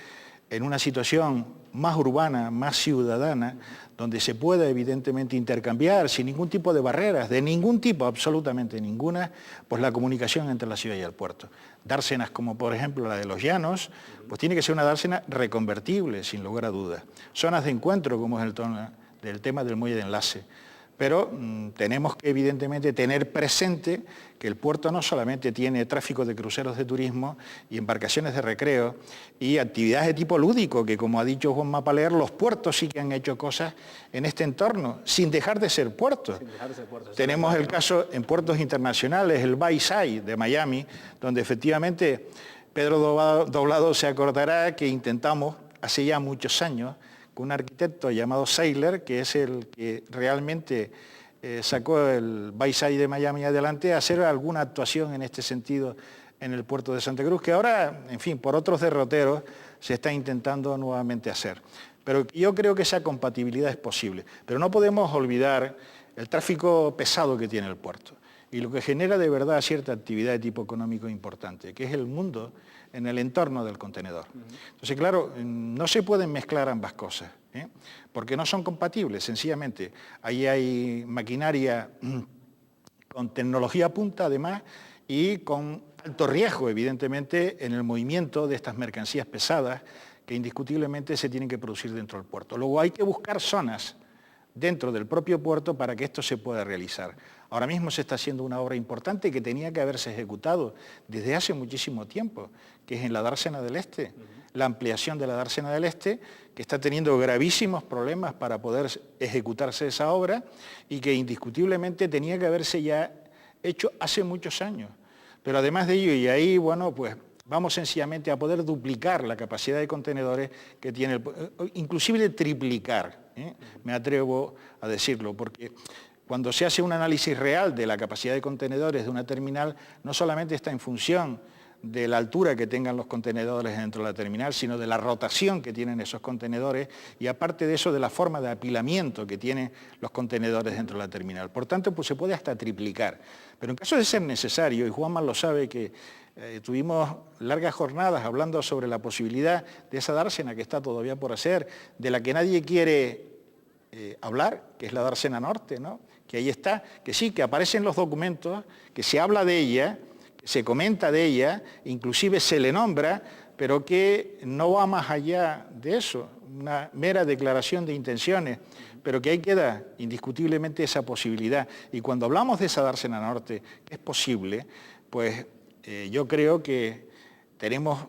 en una situación más urbana, más ciudadana, donde se pueda evidentemente intercambiar sin ningún tipo de barreras, de ningún tipo, absolutamente ninguna, pues la comunicación entre la ciudad y el puerto. Dársenas como por ejemplo la de Los Llanos, pues tiene que ser una dársena reconvertible, sin lugar a dudas. Zonas de encuentro, como es el tema del muelle de enlace. Pero tenemos que evidentemente tener presente que el puerto no solamente tiene tráfico de cruceros de turismo y embarcaciones de recreo y actividades de tipo lúdico, que como ha dicho Juan Mapaler, los puertos sí que han hecho cosas en este entorno, sin dejar de ser puertos. Tenemos el caso en puertos internacionales, el Bayside de Miami, donde efectivamente Pedro Doblado se acordará que intentamos hace ya muchos años con un arquitecto llamado Saylor, que es el que realmente sacó el Bayside de Miami adelante, a hacer alguna actuación en este sentido en el puerto de Santa Cruz, que ahora, en fin, por otros derroteros se está intentando nuevamente hacer. Pero yo creo que esa compatibilidad es posible. Pero no podemos olvidar el tráfico pesado que tiene el puerto y lo que genera de verdad cierta actividad de tipo económico importante, que es el mundo en el entorno del contenedor. Entonces, claro, no se pueden mezclar ambas cosas, porque no son compatibles, sencillamente. Ahí hay maquinaria con tecnología punta, además, y con alto riesgo, evidentemente, en el movimiento de estas mercancías pesadas que indiscutiblemente se tienen que producir dentro del puerto. Luego hay que buscar zonas dentro del propio puerto para que esto se pueda realizar. Ahora mismo se está haciendo una obra importante que tenía que haberse ejecutado desde hace muchísimo tiempo, que es en la dársena del Este, la ampliación de la dársena del Este, que está teniendo gravísimos problemas para poder ejecutarse esa obra y que indiscutiblemente tenía que haberse ya hecho hace muchos años. Pero además de ello, y ahí, bueno, pues vamos sencillamente a poder duplicar la capacidad de contenedores que tiene, inclusive triplicar, me atrevo a decirlo, porque cuando se hace un análisis real de la capacidad de contenedores de una terminal, no solamente está en función de la altura que tengan los contenedores dentro de la terminal, sino de la rotación que tienen esos contenedores y aparte de eso, de la forma de apilamiento que tienen los contenedores dentro de la terminal. Por tanto, pues se puede hasta triplicar. Pero en caso de ser necesario, y Juanma lo sabe, que tuvimos largas jornadas hablando sobre la posibilidad de esa dársena que está todavía por hacer, de la que nadie quiere hablar, que es la dársena norte, ¿no? Que ahí está, que sí, que aparece en los documentos, que se habla de ella, se comenta de ella, inclusive se le nombra, pero que no va más allá de eso, una mera declaración de intenciones, pero que ahí queda indiscutiblemente esa posibilidad. Y cuando hablamos de esa dársena norte, es posible, pues yo creo que tenemos,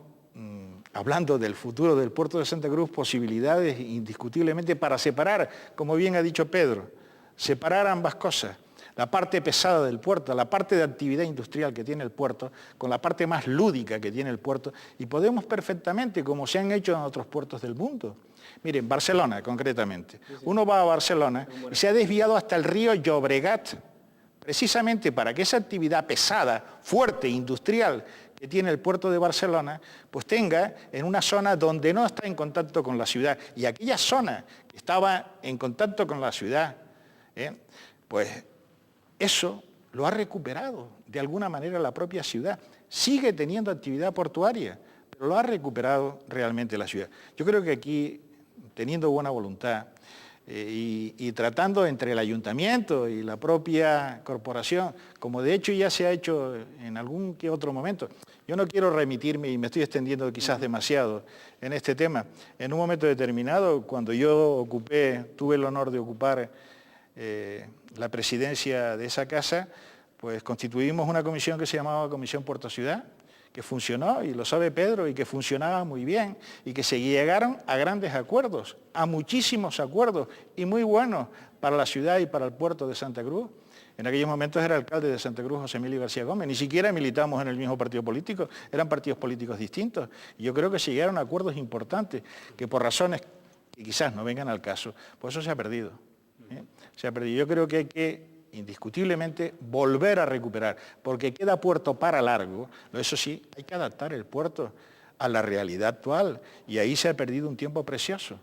hablando del futuro del puerto de Santa Cruz, posibilidades indiscutiblemente para separar, como bien ha dicho Pedro, separar ambas cosas. La parte pesada del puerto, la parte de actividad industrial que tiene el puerto, con la parte más lúdica que tiene el puerto, y podemos perfectamente, como se han hecho en otros puertos del mundo. Miren, Barcelona concretamente. Uno va a Barcelona y se ha desviado hasta el río Llobregat, precisamente para que esa actividad pesada, fuerte, industrial, que tiene el puerto de Barcelona, pues tenga en una zona donde no está en contacto con la ciudad. Y aquella zona que estaba en contacto con la ciudad, pues eso lo ha recuperado de alguna manera la propia ciudad. sigue teniendo actividad portuaria, pero lo ha recuperado realmente la ciudad. Yo creo que aquí, teniendo buena voluntad y tratando entre el ayuntamiento y la propia corporación, como de hecho ya se ha hecho en algún que otro momento, yo no quiero remitirme, y me estoy extendiendo quizás demasiado en este tema, en un momento determinado, cuando yo tuve el honor de ocupar la presidencia de esa casa, pues constituimos una comisión que se llamaba Comisión Puerto Ciudad, que funcionó, y lo sabe Pedro, y que funcionaba muy bien, y que se llegaron a grandes acuerdos, a muchísimos acuerdos, y muy buenos para la ciudad y para el puerto de Santa Cruz. En aquellos momentos era alcalde de Santa Cruz José Emilio García Gómez, ni siquiera militamos en el mismo partido político, eran partidos políticos distintos. Y yo creo que se llegaron a acuerdos importantes, que por razones que quizás no vengan al caso, pues eso se ha perdido. Se ha perdido. Yo creo que hay que indiscutiblemente volver a recuperar, porque queda puerto para largo. Eso sí, hay que adaptar el puerto a la realidad actual, y ahí se ha perdido un tiempo precioso.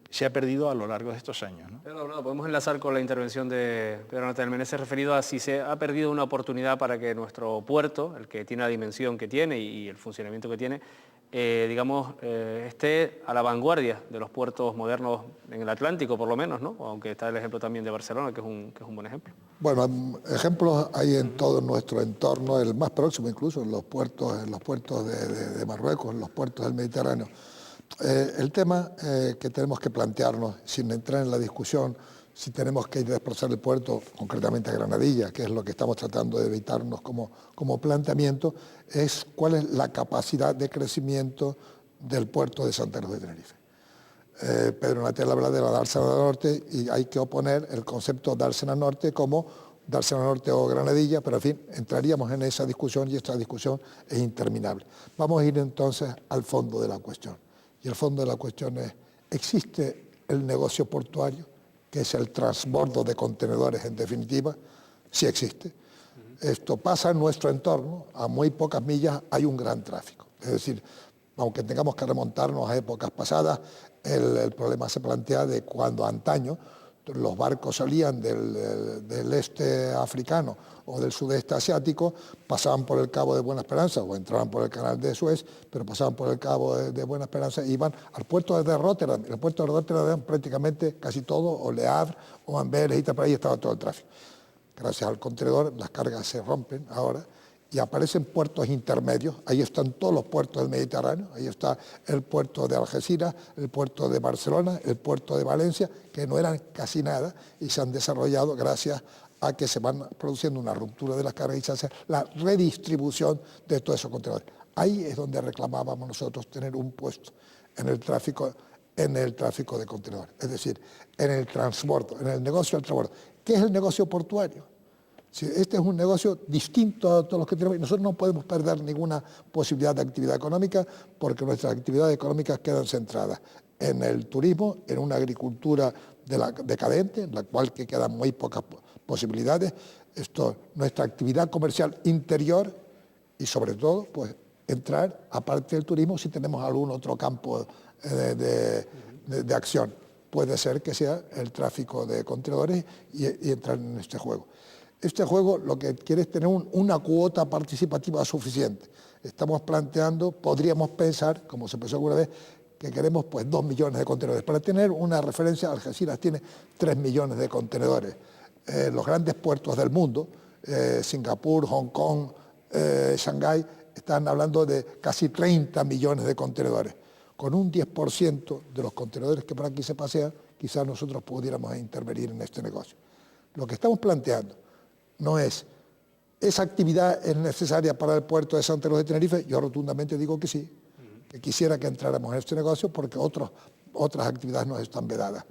Se ha perdido a lo largo de estos años, ¿no? Pero no, podemos enlazar con la intervención de Pedro Natal Meneses referido a si se ha perdido una oportunidad para que nuestro puerto, el que tiene la dimensión que tiene y el funcionamiento que tiene, esté a la vanguardia de los puertos modernos en el Atlántico, por lo menos, ¿no? Aunque está el ejemplo también de Barcelona, que es un buen ejemplo. Bueno, ejemplos hay en todo nuestro entorno, el más próximo incluso, en los puertos de Marruecos, en los puertos del Mediterráneo. El tema que tenemos que plantearnos, sin entrar en la discusión, si tenemos que desplazar el puerto, concretamente a Granadilla, que es lo que estamos tratando de evitarnos como planteamiento, es cuál es la capacidad de crecimiento del puerto de Santa Cruz de Tenerife. Pedro Natal habla de la dársena norte, y hay que oponer el concepto dársena norte como dársena norte o Granadilla, pero en fin, entraríamos en esa discusión, y esta discusión es interminable. Vamos a ir entonces al fondo de la cuestión. Y el fondo de la cuestión es, ¿existe el negocio portuario, que es el transbordo de contenedores en definitiva? Sí existe. Esto pasa en nuestro entorno, a muy pocas millas hay un gran tráfico. Es decir, aunque tengamos que remontarnos a épocas pasadas, el problema se plantea de cuando antaño los barcos salían del este africano o del sudeste asiático, pasaban por el Cabo de Buena Esperanza o entraban por el canal de Suez, pero pasaban por el Cabo de Buena Esperanza e iban al puerto de Rotterdam. El puerto de Rotterdam prácticamente casi todo, o Le Havre o Amberes, y por ahí estaba todo el tráfico. Gracias al contenedor las cargas se rompen ahora y aparecen puertos intermedios. Ahí están todos los puertos del Mediterráneo, ahí está el puerto de Algeciras, el puerto de Barcelona, el puerto de Valencia, que no eran casi nada y se han desarrollado gracias a que se van produciendo una ruptura de las cargas y se hace la redistribución de todos esos contenedores. Ahí es donde reclamábamos nosotros tener un puesto en el tráfico de contenedores, es decir, en el transbordo, en el negocio del transbordo. ¿Qué es el negocio portuario? Si este es un negocio distinto a todos los que tenemos, y nosotros no podemos perder ninguna posibilidad de actividad económica, porque nuestras actividades económicas quedan centradas en el turismo, en una agricultura decadente, en la cual que quedan muy pocas posibilidades. Nuestra actividad comercial interior, y sobre todo, pues entrar, aparte del turismo, si tenemos algún otro campo de acción. Puede ser que sea el tráfico de contenedores y entrar en este juego. Este juego lo que quiere es tener una cuota participativa suficiente. Estamos planteando, podríamos pensar, como se pensó alguna vez, que queremos pues 2 millones de contenedores. Para tener una referencia, Algeciras tiene 3 millones de contenedores. Los grandes puertos del mundo, Singapur, Hong Kong, Shanghái, están hablando de casi 30 millones de contenedores. Con un 10% de los contenedores que por aquí se pasean, quizás nosotros pudiéramos intervenir en este negocio. Lo que estamos planteando no es, ¿esa actividad es necesaria para el puerto de Santa Cruz de Tenerife? Yo rotundamente digo que sí, que quisiera que entráramos en este negocio porque otras actividades nos están vedadas.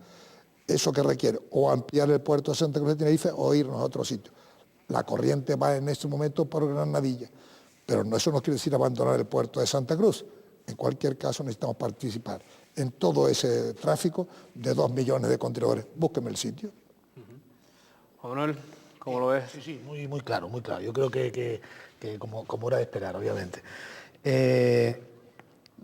¿Eso que requiere? O ampliar el puerto de Santa Cruz de Tenerife o irnos a otro sitio. La corriente va en este momento por Granadilla, pero eso no quiere decir abandonar el puerto de Santa Cruz. En cualquier caso necesitamos participar en todo ese tráfico de 2 millones de contenedores. Búsqueme el sitio. Juan Manuel, ¿cómo lo ves? Sí, muy claro, muy claro. Yo creo que como era de esperar, obviamente.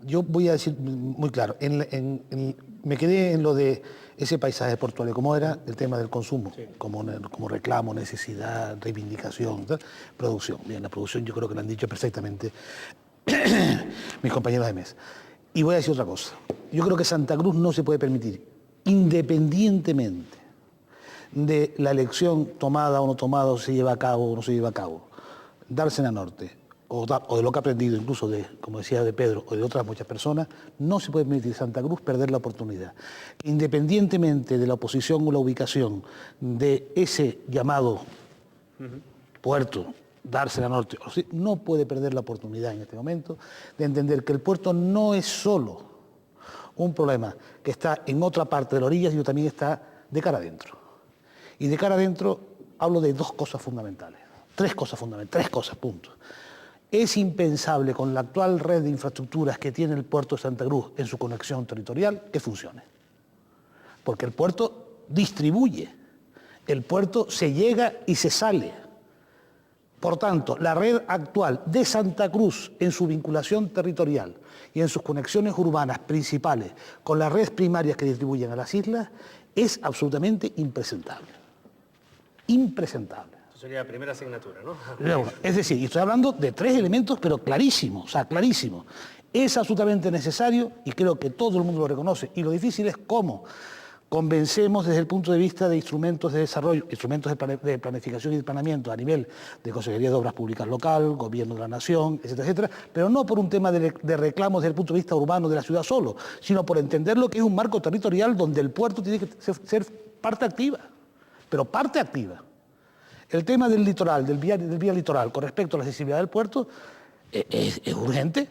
Yo voy a decir muy claro, me quedé en lo de ese paisaje portuario como era, el tema del consumo, como reclamo, necesidad, reivindicación, ¿tal? Producción. Bien, la producción yo creo que lo han dicho perfectamente mis compañeros de mesa. Y voy a decir otra cosa. Yo creo que Santa Cruz no se puede permitir, independientemente de la elección tomada o no tomada, o se lleva a cabo o no se lleva a cabo, Dársena Norte, o de lo que ha aprendido incluso de, como decía, de Pedro o de otras muchas personas, no se puede permitir Santa Cruz perder la oportunidad. Independientemente de la oposición o la ubicación de ese llamado puerto, Dársena Norte, no puede perder la oportunidad en este momento de entender que el puerto no es solo un problema que está en otra parte de la orilla, sino también está de cara adentro. Y de cara adentro hablo de dos cosas fundamentales, tres cosas, punto. Es impensable con la actual red de infraestructuras que tiene el puerto de Santa Cruz en su conexión territorial que funcione. Porque el puerto distribuye, el puerto se llega y se sale. Por tanto, la red actual de Santa Cruz en su vinculación territorial y en sus conexiones urbanas principales con las redes primarias que distribuyen a las islas es absolutamente impresentable. Impresentable. Eso sería la primera asignatura, ¿no? Es decir, y estoy hablando de tres elementos, pero clarísimos, o sea, clarísimos. Es absolutamente necesario, y creo que todo el mundo lo reconoce, y lo difícil es cómo convencemos desde el punto de vista de instrumentos de desarrollo, instrumentos de planificación y de planeamiento a nivel de Consejería de Obras Públicas Local, Gobierno de la Nación, etcétera, etcétera, pero no por un tema de reclamos desde el punto de vista urbano de la ciudad solo, sino por entender lo que es un marco territorial donde el puerto tiene que ser parte activa, pero parte activa. El tema del litoral, del vía litoral, con respecto a la accesibilidad del puerto, es urgente.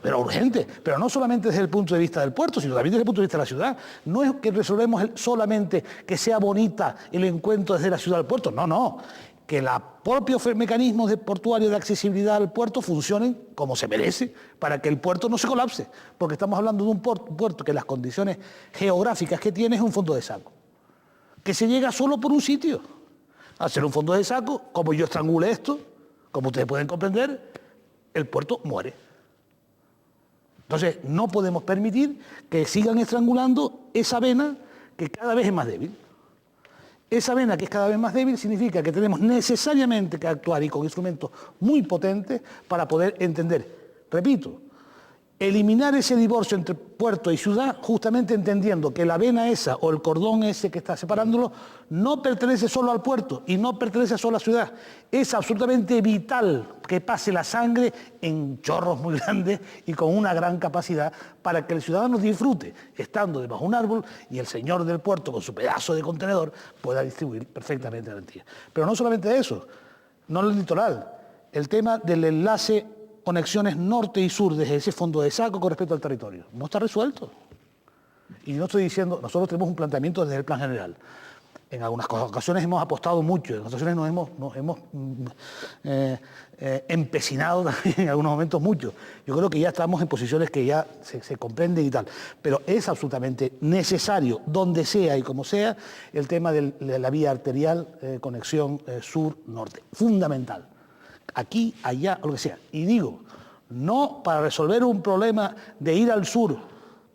Pero urgente, pero no solamente desde el punto de vista del puerto, sino también desde el punto de vista de la ciudad. No es que resolvemos solamente que sea bonita el encuentro desde la ciudad al puerto, no. Que los propios mecanismos portuarios de accesibilidad al puerto funcionen como se merece para que el puerto no se colapse. Porque estamos hablando de un puerto que las condiciones geográficas que tiene es un fondo de saco. Que se llega solo por un sitio. Hacer un fondo de saco, como yo estrangule esto, como ustedes pueden comprender, el puerto muere. Entonces, no podemos permitir que sigan estrangulando esa vena que cada vez es más débil. Esa vena que es cada vez más débil significa que tenemos necesariamente que actuar y con instrumentos muy potentes para poder entender, repito, eliminar ese divorcio entre puerto y ciudad, justamente entendiendo que la vena esa o el cordón ese que está separándolo no pertenece solo al puerto y no pertenece solo a la ciudad. Es absolutamente vital que pase la sangre en chorros muy grandes y con una gran capacidad para que el ciudadano disfrute estando debajo de un árbol y el señor del puerto con su pedazo de contenedor pueda distribuir perfectamente garantía. Pero no solamente eso, no el litoral, el tema del enlace conexiones norte y sur desde ese fondo de saco con respecto al territorio. No está resuelto. Y no estoy diciendo, nosotros tenemos un planteamiento desde el plan general. En algunas ocasiones hemos apostado mucho, en otras ocasiones nos hemos empecinado también en algunos momentos mucho. Yo creo que ya estamos en posiciones que ya se comprenden y tal. Pero es absolutamente necesario, donde sea y como sea, el tema de la vía arterial, conexión sur-norte. Fundamental. Aquí, allá, o lo que sea. Y digo, no para resolver un problema de ir al sur,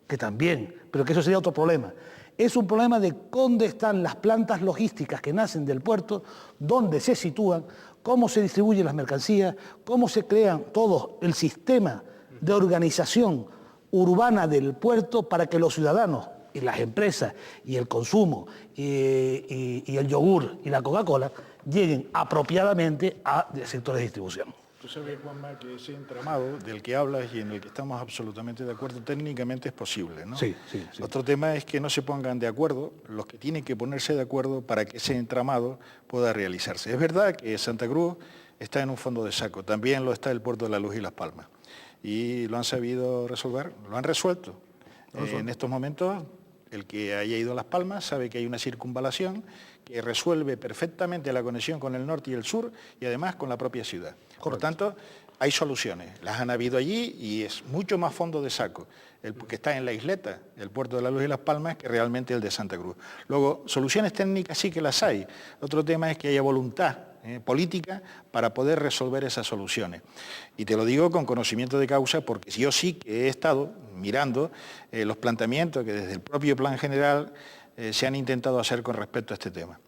que también, pero que eso sería otro problema. Es un problema de dónde están las plantas logísticas que nacen del puerto, dónde se sitúan, cómo se distribuyen las mercancías, cómo se crean todo el sistema de organización urbana del puerto para que los ciudadanos y las empresas y el consumo y el yogur y la Coca-Cola lleguen apropiadamente a sectores de distribución. Tú sabes, Juanma, que ese entramado del que hablas y en el que estamos absolutamente de acuerdo técnicamente es posible, ¿no? Sí. Otro tema es que no se pongan de acuerdo los que tienen que ponerse de acuerdo para que ese entramado pueda realizarse. Es verdad que Santa Cruz está en un fondo de saco, también lo está el Puerto de la Luz y Las Palmas. Y lo han sabido resolver, lo han resuelto. En estos momentos, el que haya ido a Las Palmas sabe que hay una circunvalación que resuelve perfectamente la conexión con el norte y el sur y además con la propia ciudad. Por tanto, hay soluciones, las han habido allí y es mucho más fondo de saco el que está en la isleta, el puerto de La Luz y Las Palmas, que realmente el de Santa Cruz. Luego, soluciones técnicas sí que las hay. Otro tema es que haya voluntad política para poder resolver esas soluciones. Y te lo digo con conocimiento de causa porque yo sí que he estado mirando los planteamientos que desde el propio plan general se han intentado hacer con respecto a este tema.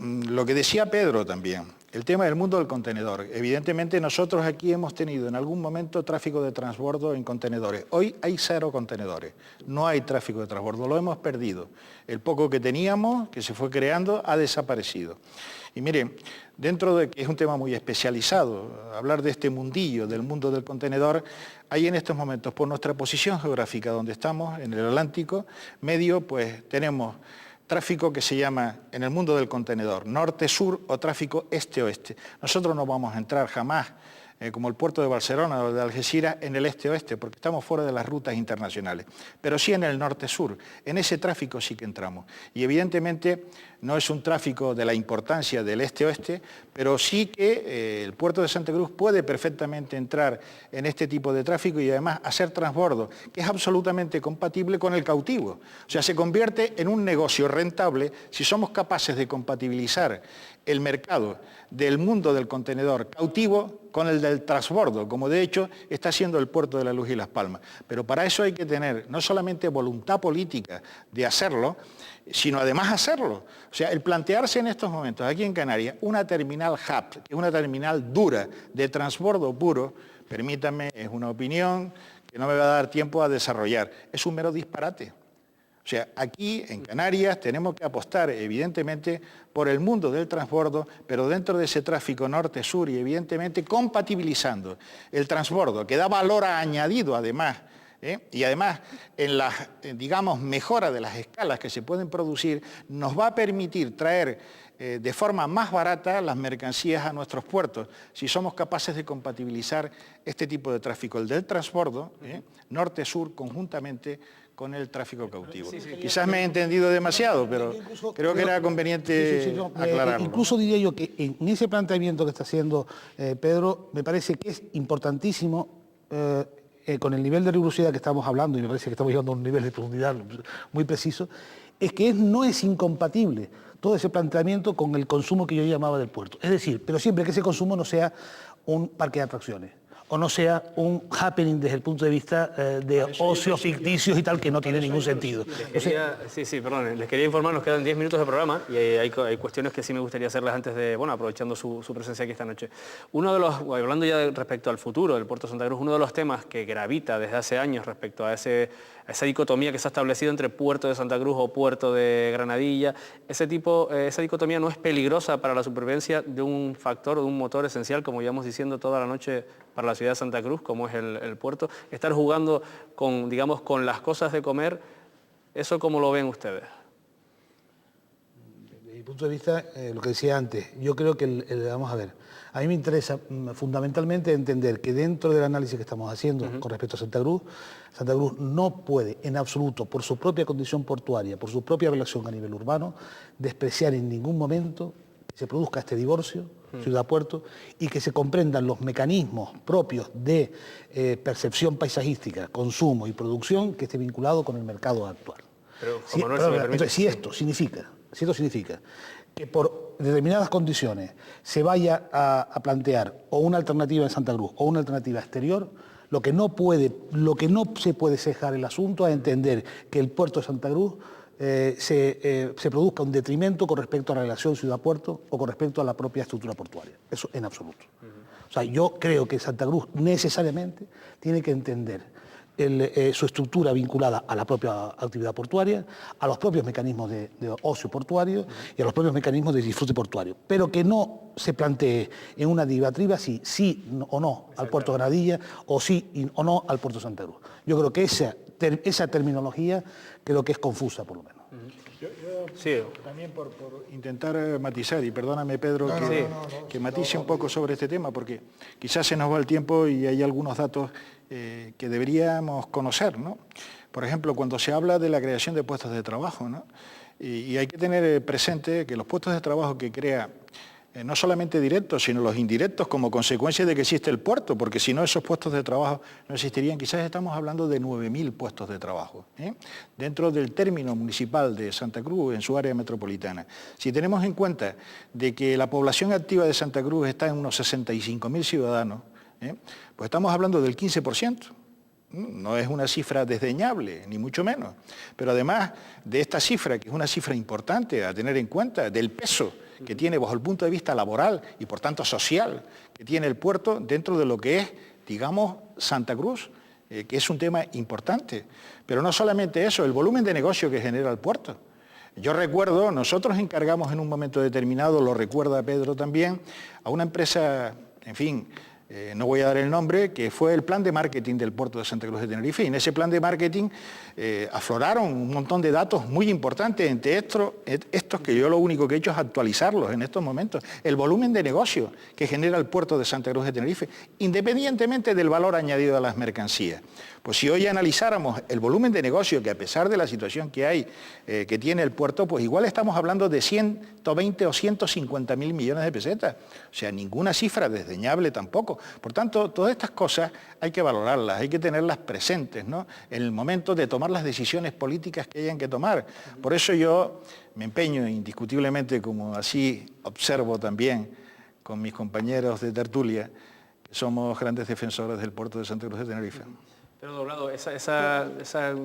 Lo que decía Pedro también, el tema del mundo del contenedor. Evidentemente nosotros aquí hemos tenido en algún momento tráfico de transbordo en contenedores. Hoy hay 0 contenedores, no hay tráfico de transbordo, lo hemos perdido. El poco que teníamos, que se fue creando, ha desaparecido. Y mire, dentro de que es un tema muy especializado, hablar de este mundillo, del mundo del contenedor, hay en estos momentos, por nuestra posición geográfica donde estamos, en el Atlántico medio, pues tenemos tráfico que se llama, en el mundo del contenedor, norte-sur o tráfico este-oeste. Nosotros no vamos a entrar jamás, como el puerto de Barcelona o de Algeciras, en el este-oeste, porque estamos fuera de las rutas internacionales, pero sí en el norte-sur. En ese tráfico sí que entramos. Y evidentemente no es un tráfico de la importancia del este-oeste, pero sí que el puerto de Santa Cruz puede perfectamente entrar en este tipo de tráfico y además hacer transbordo, que es absolutamente compatible con el cautivo. O sea, se convierte en un negocio rentable si somos capaces de compatibilizar el mercado del mundo del contenedor cautivo con el del transbordo, como de hecho está haciendo el puerto de La Luz y Las Palmas. Pero para eso hay que tener no solamente voluntad política de hacerlo, sino además hacerlo. O sea, el plantearse en estos momentos aquí en Canarias una terminal hub, que es una terminal dura de transbordo puro, permítame, es una opinión que no me va a dar tiempo a desarrollar, es un mero disparate. O sea, aquí en Canarias tenemos que apostar evidentemente por el mundo del transbordo, pero dentro de ese tráfico norte-sur y evidentemente compatibilizando el transbordo, que da valor añadido además, y además en la, digamos, mejora de las escalas que se pueden producir, nos va a permitir traer de forma más barata las mercancías a nuestros puertos, si somos capaces de compatibilizar este tipo de tráfico, el del transbordo, norte-sur, conjuntamente con el tráfico cautivo. Quizás me he entendido demasiado, pero creo que era conveniente aclararlo. Incluso diría yo que en ese planteamiento que está haciendo Pedro, me parece que es importantísimo, con el nivel de rigurosidad que estamos hablando, y me parece que estamos llegando a un nivel de profundidad muy preciso, es que no es incompatible todo ese planteamiento con el consumo que yo llamaba del puerto. Es decir, pero siempre que ese consumo no sea un parque de atracciones, o no sea un happening desde el punto de vista de ocios ficticios y tal, que no tiene ningún sentido. Perdón, les quería informar, nos quedan 10 minutos de programa y hay cuestiones que sí me gustaría hacerles antes de, bueno, aprovechando su presencia aquí esta noche. Uno de los, hablando ya respecto al futuro del puerto de Santa Cruz, uno de los temas que gravita desde hace años respecto a esa dicotomía que se ha establecido entre puerto de Santa Cruz o puerto de Granadilla, esa dicotomía no es peligrosa para la supervivencia de un factor, de un motor esencial, como llevamos diciendo toda la noche para la ciudad de Santa Cruz, como es el puerto. Estar jugando con, digamos, con las cosas de comer, ¿eso cómo lo ven ustedes? Desde mi punto de vista, lo que decía antes, yo creo que, vamos a ver, a mí me interesa fundamentalmente entender que dentro del análisis que estamos haciendo con respecto a Santa Cruz no puede en absoluto, por su propia condición portuaria, por su propia relación a nivel urbano, despreciar en ningún momento que se produzca este divorcio ciudad-puerto y que se comprendan los mecanismos propios de percepción paisajística, consumo y producción que esté vinculado con el mercado actual. Si esto significa que por determinadas condiciones se vaya a plantear o una alternativa en Santa Cruz o una alternativa exterior, lo que no se puede cejar el asunto a entender que el puerto de Santa Cruz se produzca un detrimento con respecto a la relación ciudad-puerto o con respecto a la propia estructura portuaria. Eso en absoluto. O sea, yo creo que Santa Cruz necesariamente tiene que entender su estructura vinculada a la propia actividad portuaria, a los propios mecanismos de ocio portuario y a los propios mecanismos de disfrute portuario, pero que no se plantee en una diatriba si sí o no al puerto de Granadilla o sí o no al puerto de Santa Cruz. Yo creo que esa terminología creo que es confusa, por lo menos. También por intentar matizar, y perdóname Pedro que matice un poco sobre este tema, porque quizás se nos va el tiempo y hay algunos datos que deberíamos conocer, ¿no? Por ejemplo, cuando se habla de la creación de puestos de trabajo, ¿no? Y hay que tener presente que los puestos de trabajo que crea no solamente directos, sino los indirectos como consecuencia de que existe el puerto, porque si no esos puestos de trabajo no existirían. Quizás estamos hablando de 9.000 puestos de trabajo dentro del término municipal de Santa Cruz, en su área metropolitana. Si tenemos en cuenta de que la población activa de Santa Cruz está en unos 65.000 ciudadanos, pues estamos hablando del 15%. No es una cifra desdeñable, ni mucho menos. Pero además de esta cifra, que es una cifra importante a tener en cuenta, del peso que tiene bajo el punto de vista laboral y por tanto social, que tiene el puerto dentro de lo que es, digamos, Santa Cruz, que es un tema importante. Pero no solamente eso, el volumen de negocio que genera el puerto. Yo recuerdo, nosotros encargamos en un momento determinado, lo recuerda Pedro también, a una empresa, en fin, no voy a dar el nombre, que fue el plan de marketing del puerto de Santa Cruz de Tenerife. Y en ese plan de marketing afloraron un montón de datos muy importantes, entre estos que yo lo único que he hecho es actualizarlos en estos momentos. El volumen de negocio que genera el puerto de Santa Cruz de Tenerife, independientemente del valor añadido a las mercancías. Pues si hoy analizáramos el volumen de negocio, que a pesar de la situación que hay, que tiene el puerto, pues igual estamos hablando de 120 o 150 mil millones de pesetas. O sea, ninguna cifra desdeñable tampoco. Por tanto, todas estas cosas hay que valorarlas, hay que tenerlas presentes, ¿no?, en el momento de tomar las decisiones políticas que hayan que tomar. Por eso yo me empeño indiscutiblemente, como así observo también con mis compañeros de tertulia, que somos grandes defensores del puerto de Santa Cruz de Tenerife. Pero Doblado, esa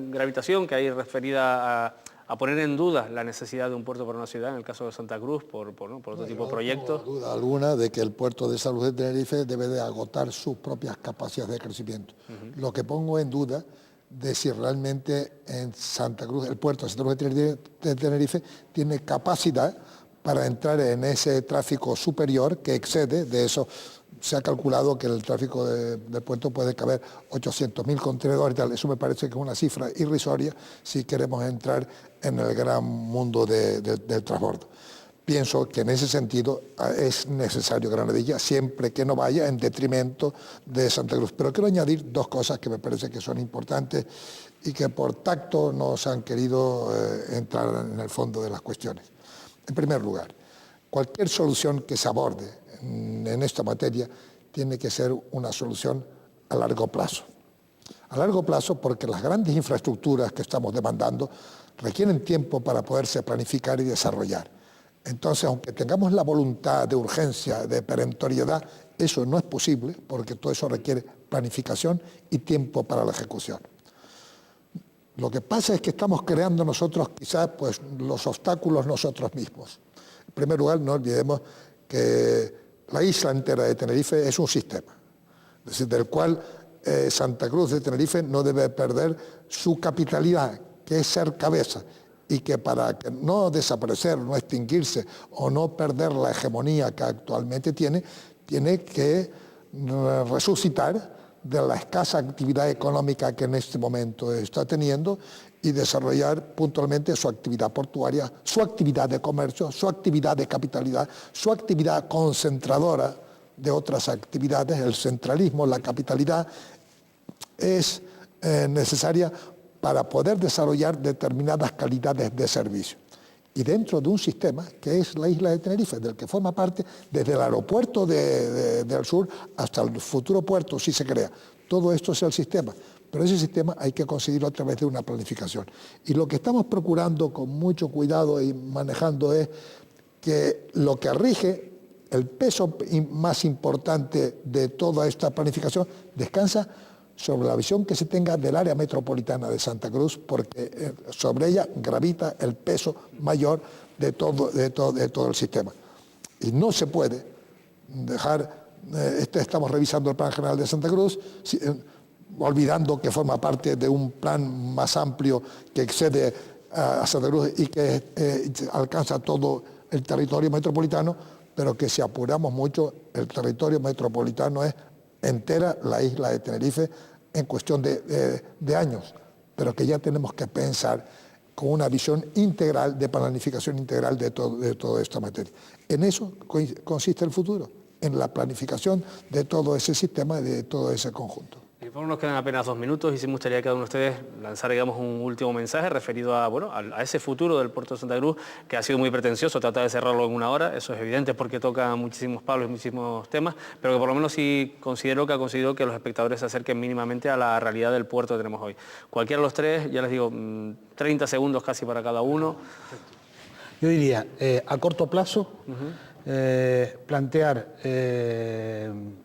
gravitación que hay referida a poner en duda la necesidad de un puerto para una ciudad, en el caso de Santa Cruz, por otro tipo de proyectos. No hay duda alguna de que el puerto de Santa Cruz de Tenerife debe de agotar sus propias capacidades de crecimiento. Lo que pongo en duda de si realmente en Santa Cruz, el puerto de Santa Cruz de Tenerife tiene capacidad para entrar en ese tráfico superior que excede de eso. Se ha calculado que el tráfico del puerto puede caber 800.000 contenedores y tal. Eso me parece que es una cifra irrisoria si queremos entrar en el gran mundo del transbordo. Pienso que en ese sentido es necesario Granadilla, siempre que no vaya en detrimento de Santa Cruz. Pero quiero añadir dos cosas que me parece que son importantes y que por tacto nos han querido entrar en el fondo de las cuestiones. En primer lugar, cualquier solución que se aborde en esta materia tiene que ser una solución a largo plazo. A largo plazo porque las grandes infraestructuras que estamos demandando requieren tiempo para poderse planificar y desarrollar. Entonces, aunque tengamos la voluntad de urgencia, de perentoriedad, eso no es posible porque todo eso requiere planificación y tiempo para la ejecución. Lo que pasa es que estamos creando nosotros quizás pues, los obstáculos nosotros mismos. En primer lugar, no olvidemos que la isla entera de Tenerife es un sistema, es decir, del cual Santa Cruz de Tenerife no debe perder su capitalidad, que es ser cabeza, y que para que no desaparecer, no extinguirse o no perder la hegemonía que actualmente tiene que resucitar de la escasa actividad económica que en este momento está teniendo y desarrollar puntualmente su actividad portuaria, su actividad de comercio, su actividad de capitalidad, su actividad concentradora de otras actividades. El centralismo, la capitalidad es necesaria para poder desarrollar determinadas calidades de servicio. Y dentro de un sistema que es la isla de Tenerife, del que forma parte desde el aeropuerto del sur hasta el futuro puerto, si se crea. Todo esto es el sistema. Pero ese sistema hay que conseguirlo a través de una planificación. Y lo que estamos procurando con mucho cuidado y manejando es que lo que rige, el peso más importante de toda esta planificación, descansa sobre la visión que se tenga del área metropolitana de Santa Cruz, porque sobre ella gravita el peso mayor de todo el sistema. Y no se puede dejar, estamos revisando el Plan General de Santa Cruz, olvidando que forma parte de un plan más amplio que excede a Santa Cruz y que alcanza todo el territorio metropolitano, pero que si apuramos mucho, el territorio metropolitano es entera la isla de Tenerife en cuestión de años, pero que ya tenemos que pensar con una visión integral, de planificación integral de toda esta materia. En eso consiste el futuro, en la planificación de todo ese sistema y de todo ese conjunto. Bueno, nos quedan apenas 2 minutos y sí me gustaría que cada uno de ustedes lanzara, digamos, un último mensaje referido a, bueno, a ese futuro del puerto de Santa Cruz, que ha sido muy pretencioso tratar de cerrarlo en 1 hora. Eso es evidente porque toca muchísimos palos y muchísimos temas, pero que por lo menos sí ha conseguido que los espectadores se acerquen mínimamente a la realidad del puerto que tenemos hoy. Cualquiera de los tres, ya les digo, 30 segundos casi para cada uno. Yo diría, a corto plazo, plantear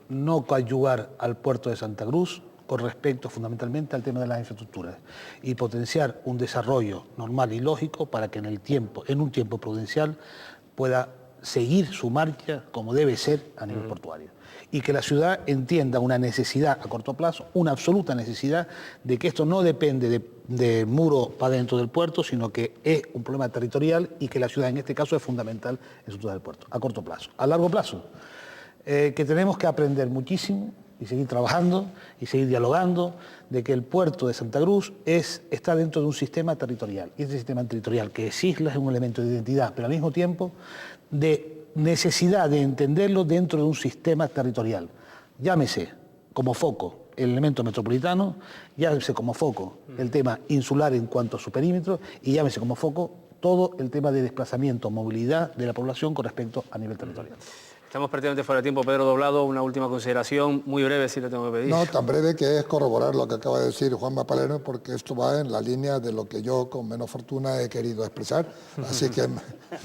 no coadyuvar al puerto de Santa Cruz con respecto fundamentalmente al tema de las infraestructuras y potenciar un desarrollo normal y lógico para que en un tiempo prudencial pueda seguir su marcha como debe ser a nivel portuario. Y que la ciudad entienda una necesidad a corto plazo, una absoluta necesidad de que esto no depende de muro para dentro del puerto, sino que es un problema territorial y que la ciudad en este caso es fundamental en su ciudad del puerto, a corto plazo. A largo plazo, que tenemos que aprender muchísimo y seguir trabajando y seguir dialogando de que el puerto de Santa Cruz está dentro de un sistema territorial. Y ese sistema territorial, que es isla, es un elemento de identidad, pero al mismo tiempo de necesidad de entenderlo dentro de un sistema territorial. Llámese como foco el elemento metropolitano, llámese como foco el tema insular en cuanto a su perímetro y llámese como foco todo el tema de desplazamiento, movilidad de la población con respecto a nivel territorial. Estamos prácticamente fuera de tiempo. Pedro Doblado, una última consideración, muy breve si le tengo que pedir. No, tan breve que es corroborar lo que acaba de decir Juanma Palermo, porque esto va en la línea de lo que yo con menos fortuna he querido expresar. Así que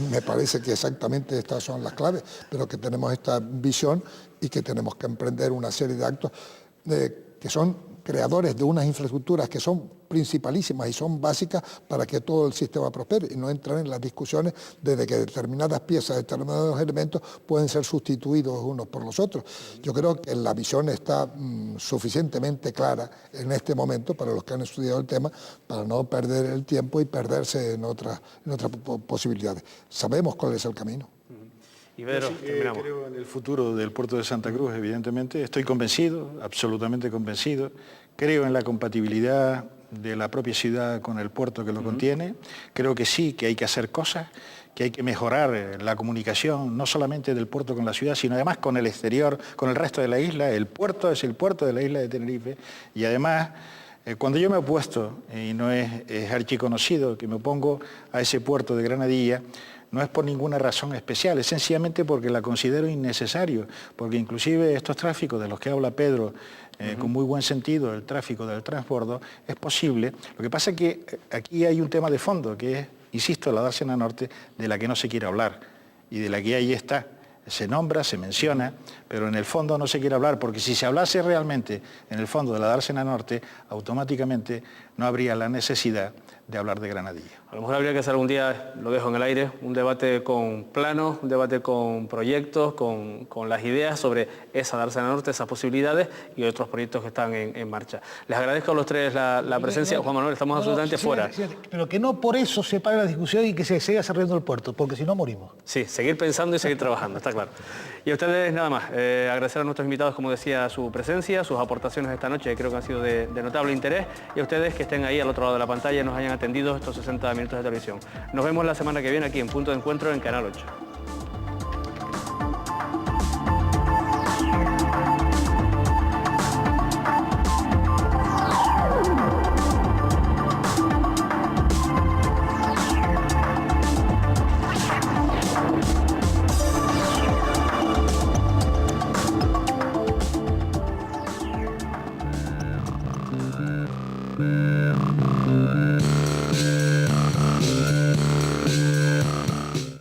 me parece que exactamente estas son las claves, pero que tenemos esta visión y que tenemos que emprender una serie de actos que son creadores de unas infraestructuras que son principalísimas y son básicas para que todo el sistema prospere y no entrar en las discusiones desde que determinadas piezas, determinados elementos pueden ser sustituidos unos por los otros. Yo creo que la visión está suficientemente clara en este momento para los que han estudiado el tema para no perder el tiempo y perderse en otras posibilidades. Sabemos cuál es el camino. Y Pedro, terminamos. Creo en el futuro del puerto de Santa Cruz, evidentemente. Estoy convencido, absolutamente convencido. Creo en la compatibilidad de la propia ciudad con el puerto que lo contiene. Creo que sí, que hay que hacer cosas, que hay que mejorar la comunicación, no solamente del puerto con la ciudad, sino además con el exterior, con el resto de la isla. El puerto es el puerto de la isla de Tenerife. Y además, cuando yo me he opuesto, y no es archiconocido, que me opongo a ese puerto de Granadilla, no es por ninguna razón especial, es sencillamente porque la considero innecesario, porque inclusive estos tráficos de los que habla Pedro, con muy buen sentido, el tráfico del transbordo, es posible. Lo que pasa es que aquí hay un tema de fondo, que es, insisto, la dársena norte, de la que no se quiere hablar, y de la que ahí está. Se nombra, se menciona, pero en el fondo no se quiere hablar, porque si se hablase realmente en el fondo de la dársena norte, automáticamente no habría la necesidad de hablar de Granadilla. A lo mejor habría que hacer algún día, lo dejo en el aire, un debate con planos, un debate con proyectos, con las ideas sobre esa dársena norte, esas posibilidades y otros proyectos que están en marcha. Les agradezco a los tres la presencia. Juan Manuel, estamos absolutamente fuera. Pero que no por eso se pare la discusión y que se siga cerrando el puerto, porque si no morimos. Sí, seguir pensando y seguir trabajando, está claro. Y a ustedes nada más, agradecer a nuestros invitados, como decía, su presencia, sus aportaciones esta noche, que creo que han sido de notable interés, y a ustedes que estén ahí al otro lado de la pantalla y nos hayan atendido estos 60 minutos de televisión. Nos vemos la semana que viene aquí en Punto de Encuentro en Canal 8. Yeah.